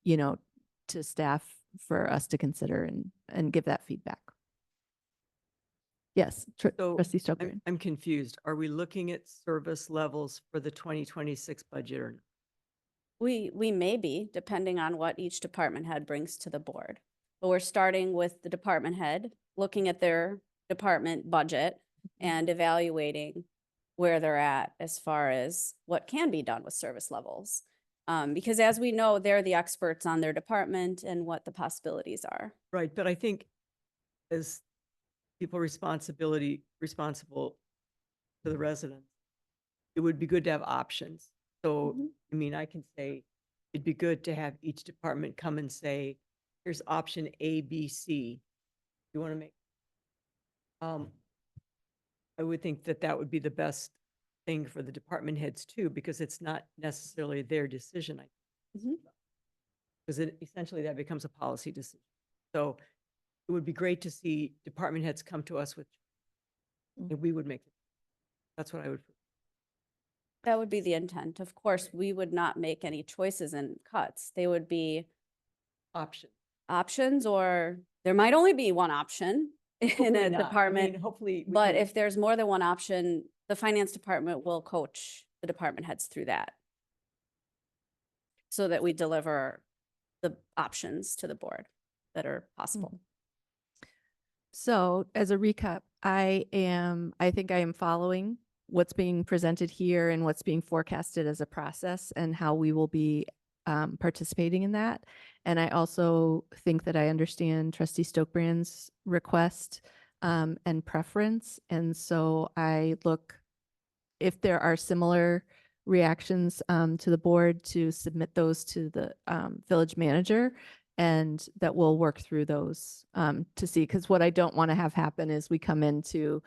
to staff for us to consider and give that feedback. Yes, So Trustee Stoker. I'm confused. Are we looking at service levels for the 2026 budget or? We may be, depending on what each department head brings to the board. But we're starting with the department head, looking at their department budget and evaluating where they're at as far as what can be done with service levels. Because as we know, they're the experts on their department and what the possibilities are. Right, but I think as people responsible to the residents, it would be good to have options. So, I mean, I can say, it'd be good to have each department come and say, here's option A, B, C. You want to make, I would think that would be the best thing for the department heads too, because it's not necessarily their decision. Because essentially that becomes a policy decision. So it would be great to see department heads come to us with, and we would make, that's what I would. That would be the intent. Of course, we would not make any choices and cuts. They would be options, or there might only be one option in Hopefully a not. I department. mean, hopefully. we But can- if there's more than one option, the finance department will coach the department heads through that, so that we deliver the options to the board that are possible. So as a recap, I think I am following what's being presented here and what's being forecasted as a process and how we will be participating in that. And I also think that I understand Trustee Stokebrand's request and preference. And so I look, if there are similar reactions to the board, to submit those to the village manager, and that we'll work through those to see, because what I don't want to have happen is we come into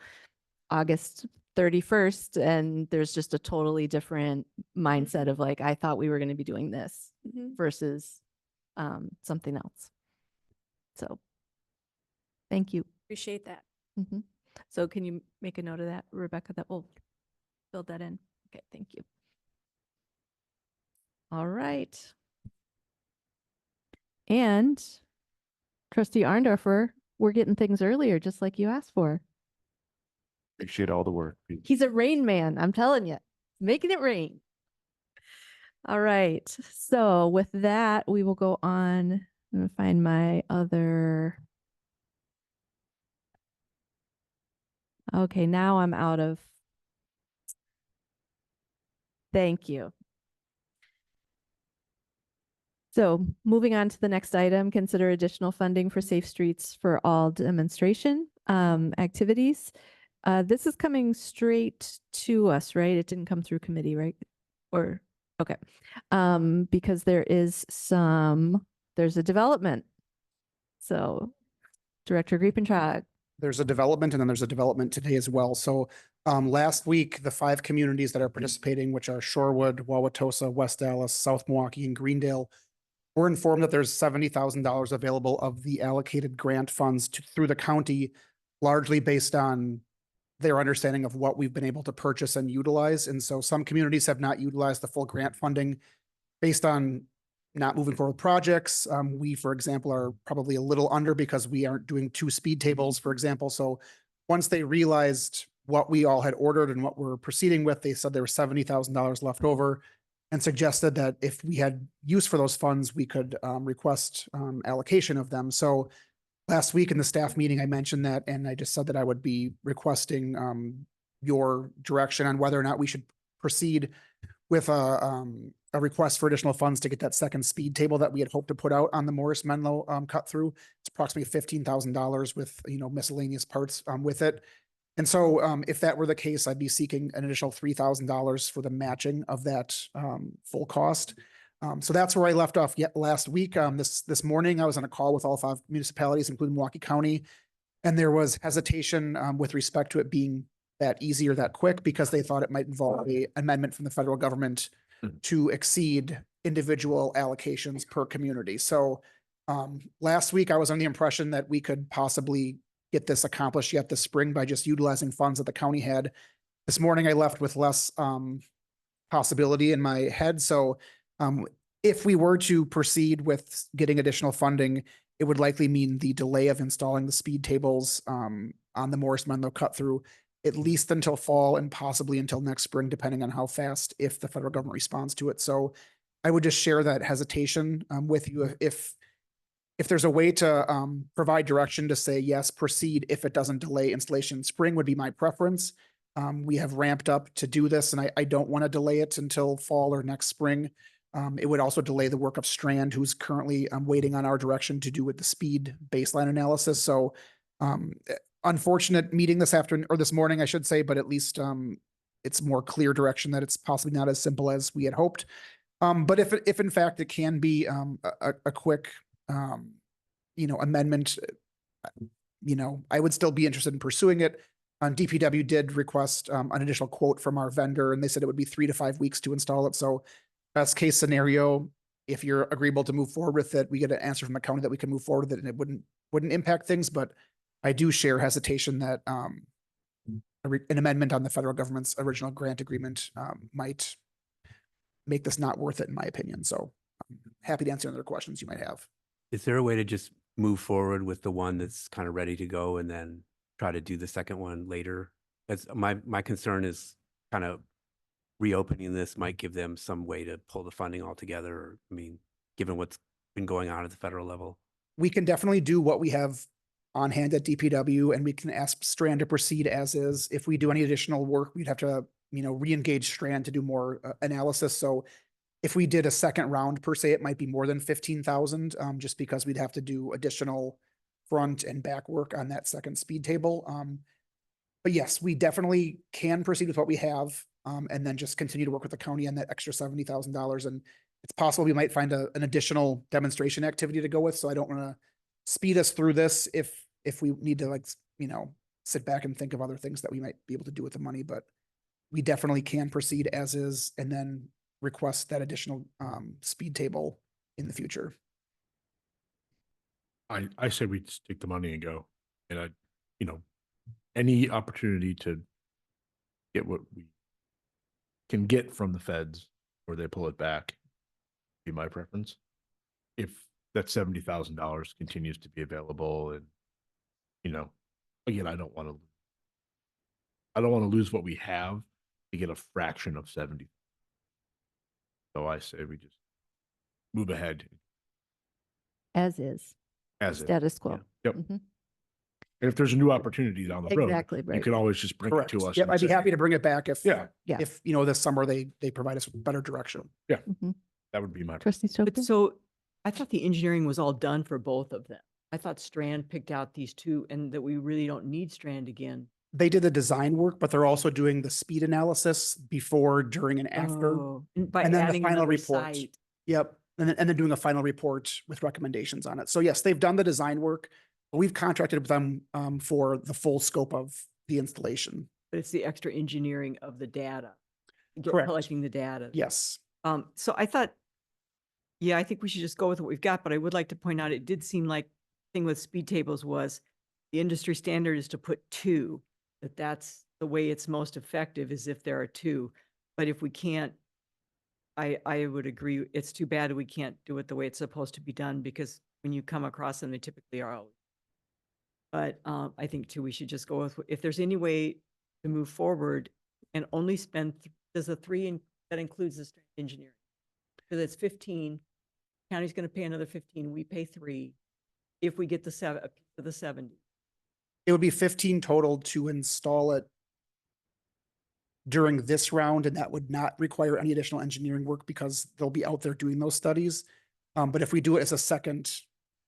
August 31st and there's just a totally different mindset of like, I thought we were going to be doing this versus something else. So thank you. Appreciate that. So can you make a note of that, Rebecca, that we'll build that in? Okay, thank you. All right. And Trustee Arndorfer, we're getting things earlier, just like you asked for. Appreciate all the work. He's a rain man, I'm telling you, making it rain. All right. So with that, we will go on. I'm going to find my other. Okay, now I'm out of. Thank you. So moving on to the next item, consider additional funding for Safe Streets for All demonstration activities. This is coming straight to us, right? It didn't come through committee, right? Or, okay. Because there's a development. So Director Griepentrag, there's a development and then there's a development today as well. So last week, the 5 communities that are participating, which are Shorewood, Wauwatosa, West Dallas, South Milwaukee, and Greendale, were informed that there's $70,000 available of the allocated grant funds through the county, largely based on their understanding of what we've been able to purchase and utilize. And so some communities have not utilized the full grant funding based on not moving forward with projects. We, for example, are probably a little under because we aren't doing 2 speed tables, for example. So once they realized what we all had ordered and what we're proceeding with, they said there was $70,000 left over and suggested that if we had use for those funds, we could request allocation of them. So last week in the staff meeting, I mentioned that, and I just said that I would be requesting your direction on whether or not we should proceed with a request for additional funds to get that second speed table that we had hoped to put out on the Morris Menlo cut through. It's approximately $15,000 with, miscellaneous parts with it. And so if that were the case, I'd be seeking an additional $3,000 for the matching of that full cost. So that's where I left off yet last week. This morning, I was on a call with all 5 municipalities, including Milwaukee County, and there was hesitation with respect to it being that easy or that quick because they thought it might involve an amendment from the federal government to exceed individual allocations per community. So last week, I was under the impression that we could possibly get this accomplished yet this spring by just utilizing funds that the county had. This morning, I left with less possibility in my head. So if we were to proceed with getting additional funding, it would likely mean the delay of installing the speed tables on the Morris Menlo cut through at least until fall and possibly until next spring, depending on how fast, if the federal government responds to it. So I would just share that hesitation with you. If there's a way to provide direction to say, yes, proceed if it doesn't delay installation, spring would be my preference. We have ramped up to do this, and I don't want to delay it until fall or next spring. It would also delay the work of Strand, who's currently waiting on our direction to do with the speed baseline analysis. So unfortunate meeting this afternoon or this morning, I should say, but at least it's more clear direction that it's possibly not as simple as we had hoped. But if in fact it can be a quick, amendment, I would still be interested in pursuing it. DPW did request an additional quote from our vendor, and they said it would be 3 to 5 weeks to install it. So best case scenario, if you're agreeable to move forward with it, we get an answer from the county that we can move forward with it and it wouldn't impact things. But I do share hesitation that an amendment on the federal government's original grant agreement might make this not worth it, in my opinion. So I'm happy to answer other questions you might have. Is there a way to just move forward with the one that's kind of ready to go and then try to do the second one later? That's my concern is kind of reopening this might give them some way to pull the funding all together. Or, I mean, given what's been going on at the federal level. We can definitely do what we have on hand at DPW, and we can ask Strand to proceed as is. If we do any additional work, we'd have to, re-engage Strand to do more analysis. So if we did a second round per se, it might be more than 15,000, just because we'd have to do additional front and back work on that second speed table. But yes, we definitely can proceed with what we have, and then just continue to work with the county on that extra $70,000. And it's possible we might find an additional demonstration activity to go with. So I don't want to speed us through this if we need to sit back and think of other things that we might be able to do with the money, but we definitely can proceed as is and then request that additional speed table in the future. I say we just take the money and go. And any opportunity to get what we can get from the feds or they pull it back be my preference. If that $70,000 continues to be available and, again, I don't want to lose what we have to get a fraction of 70. So I say we just move ahead. As is. As is. Status quo. Yep. Mhm. And if there's a new opportunity down the road, Exactly you right. can always just bring Correct. it to us. Yep, and I'd be say, happy to bring it back if, Yeah. Yeah. if, this summer they provide us with better direction. Yeah, Mhm. that would be my. Trustee But Stokes? so I thought the engineering was all done for both of them. I thought Strand picked out these two and that we really don't need Strand again. They did the design work, but they're also doing the speed analysis before, during, and after. Oh, and by And then the adding final another report. site. Yep. And then doing a final report with recommendations on it. So yes, they've done the design work. We've contracted with them for the full scope of the installation. But it's the extra engineering of the data. Correct. Collecting the data. Yes. So I thought, yeah, I think we should just go with what we've got, but I would like to point out, it did seem like the thing with speed tables was the industry standard is to put 2, that's the way it's most effective is if there are 2. But if we can't, I would agree, it's too bad we can't do it the way it's supposed to be done, because when you come across them, they typically are always. But I think too, we should just go with, if there's any way to move forward and only spend, does the 3, that includes the strength engineering? Because it's 15, county's gonna pay another 15, we pay 3. If we get the 7, a piece of the 70. It would be 15 total to install it during this round, and that would not require any additional engineering work because they'll be out there doing those studies. But if we do it as a second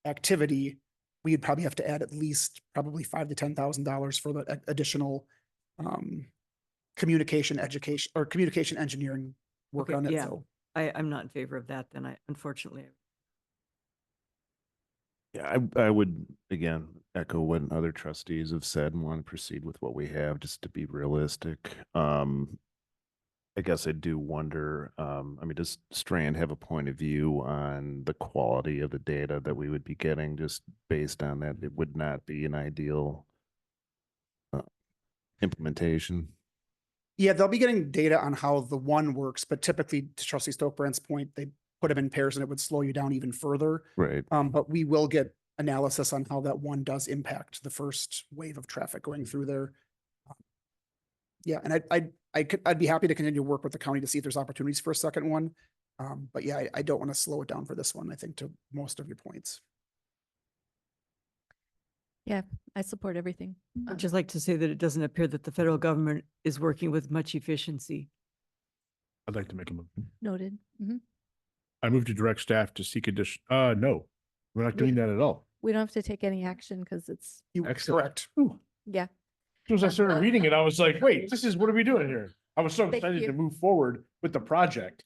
activity, we'd probably have to add at least probably $5,000 to $10,000 for the additional communication education or communication engineering work Okay, on it. yeah. So I'm not in favor of that, then unfortunately. Yeah, I would, again, echo what other trustees have said and want to proceed with what we have, just to be realistic. I guess I do wonder, I mean, does Strand have a point of view on the quality of the data that we would be getting just based on that? It would not be an ideal implementation. yeah, they'll be getting data on how the one works, but typically to Trustee Stokebrand's point, they put them in pairs and it would slow you down even further. Right. But we will get analysis on how that one does impact the first wave of traffic going through there. Yeah, and I'd be happy to continue to work with the county to see if there's opportunities for a second one. But yeah, I don't want to slow it down for this one, I think, to most of your points. Yeah, I support everything. I'd just like to say that it doesn't appear that the federal government is working with much efficiency. I'd like to make a move. Noted. I move to direct staff to seek addition, no, we're not doing that at all. We don't have to take any action because it's, Excellent. Correct. yeah. As soon as I started reading it, I was like, wait, what are we doing here? I was so Thank excited you. to move forward with the project.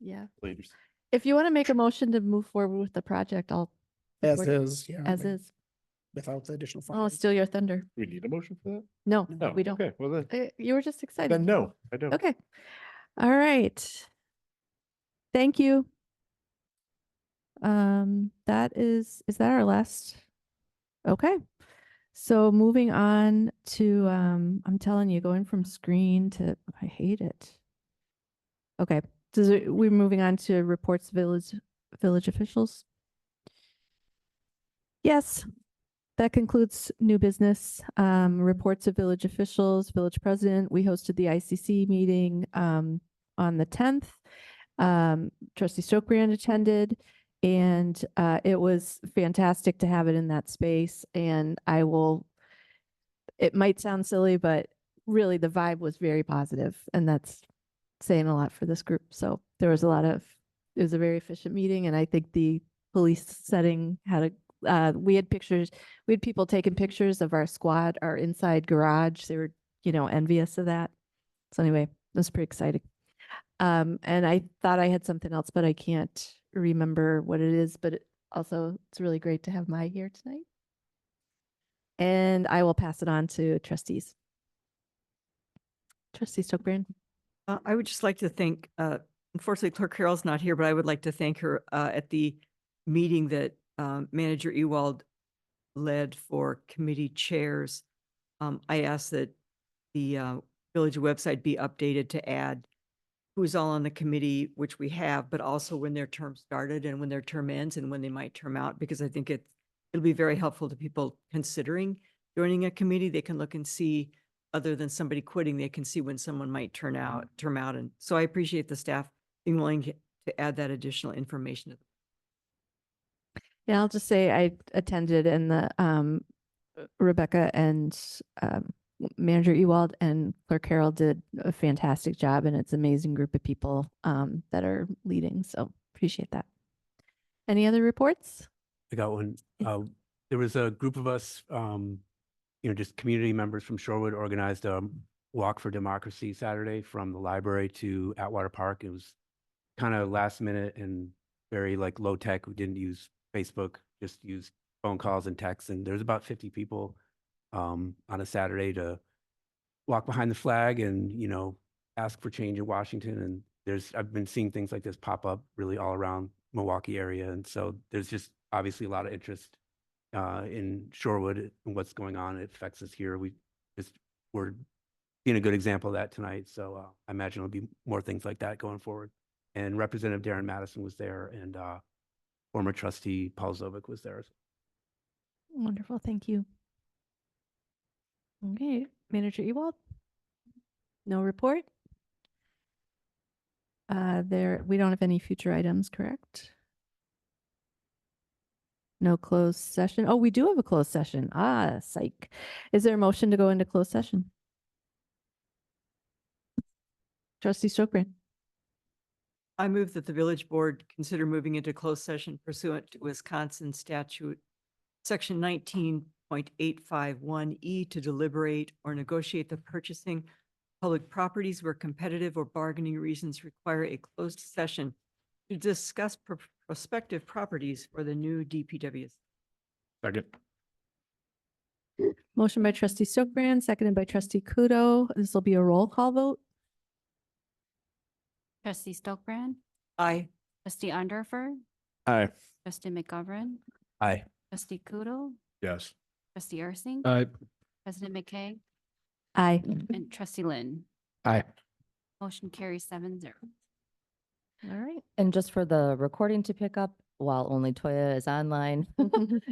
Yeah. Ladies. If you want to make a motion to move forward with the project, I'll. As support it. is, yeah. As like, is. Without the additional I'll funding. steal your thunder. We need a motion for that? No, No, we don't. Okay, well then, You were just excited. then no, I don't. Okay. All right. Thank you. Is that our last? Okay. So moving on to, I'm telling you, going from screen to, I hate it. Okay. We're moving on to reports village officials. Yes. That concludes new business, reports of village officials, village president. We hosted the ICC meeting on the 10th. Trustee Stokebrand attended, and it was fantastic to have it in that space. And it might sound silly, but really the vibe was very positive, and that's saying a lot for this group. So there was it was a very efficient meeting, and I think the police setting had we had people taking pictures of our squad, our inside garage. They were, envious of that. So anyway, it was pretty exciting. And I thought I had something else, but I can't remember what it is, but it's really great to have Mai here tonight. And I will pass it on to trustees. Trustee Stokebrand. I would just like to thank, unfortunately, Clerk Carroll's not here, but I would like to thank her at the meeting that Manager Ewald led for committee chairs. I asked that the village website be updated to add who's all on the committee, which we have, but also when their term started and when their term ends and when they might term out, because I think it'll be very helpful to people considering joining a committee. They can look and see, other than somebody quitting, they can see when someone might term out. And so I appreciate the staff being willing to add that additional information. Yeah, I'll just say I attended, and the Rebecca and Manager Ewald and Clerk Carroll did a fantastic job, and it's an amazing group of people that are leading. So appreciate that. Any other reports? I got one. There was a group of us, just community members from Shorewood organized a walk for democracy Saturday from the library to Atwater Park. It was kind of last minute and very low tech. We didn't use Facebook, just used phone calls and texts, and there's about 50 people on a Saturday to walk behind the flag and, you know, ask for change in Washington. And I've been seeing things like this pop up really all around Milwaukee area. And so there's just obviously a lot of interest in Shorewood and what's going on. It affects us here. We're being a good example of that tonight. So I imagine there'll be more things like that going forward. And Representative Darren Madison was there, and former trustee Paul Zovic was there as well. Wonderful, thank you. Okay, Manager Ewald? No report? We don't have any future items, correct? No closed session. Oh, we do have a closed session. Ah, psych. Is there a motion to go into closed session? Trustee Stokbrand. I move that the village board consider moving into closed session pursuant to Wisconsin statute, section 19.851E, to deliberate or negotiate the purchasing public properties where competitive or bargaining reasons require a closed session to discuss prospective properties for the new DPW. Second. Motion by trustee Stokbrand, seconded by trustee Kudo. This will be a roll call vote. Trustee Stokbrand, Aye. trustee Underfer, Aye. trustee McGovern, Aye. trustee Kudo, Yes. trustee Ursink, Aye. President McKay, Aye. and trustee Lynn. Aye. Motion carries 7-0. All right. And just for the recording to pick up, while only Toya is online,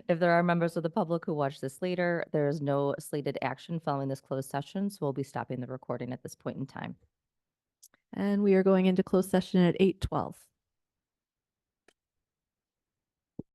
if there are members of the public who watch this later, there is no slated action following this closed session, so we'll be stopping the recording at this point in time. And we are going into closed session at 8:12.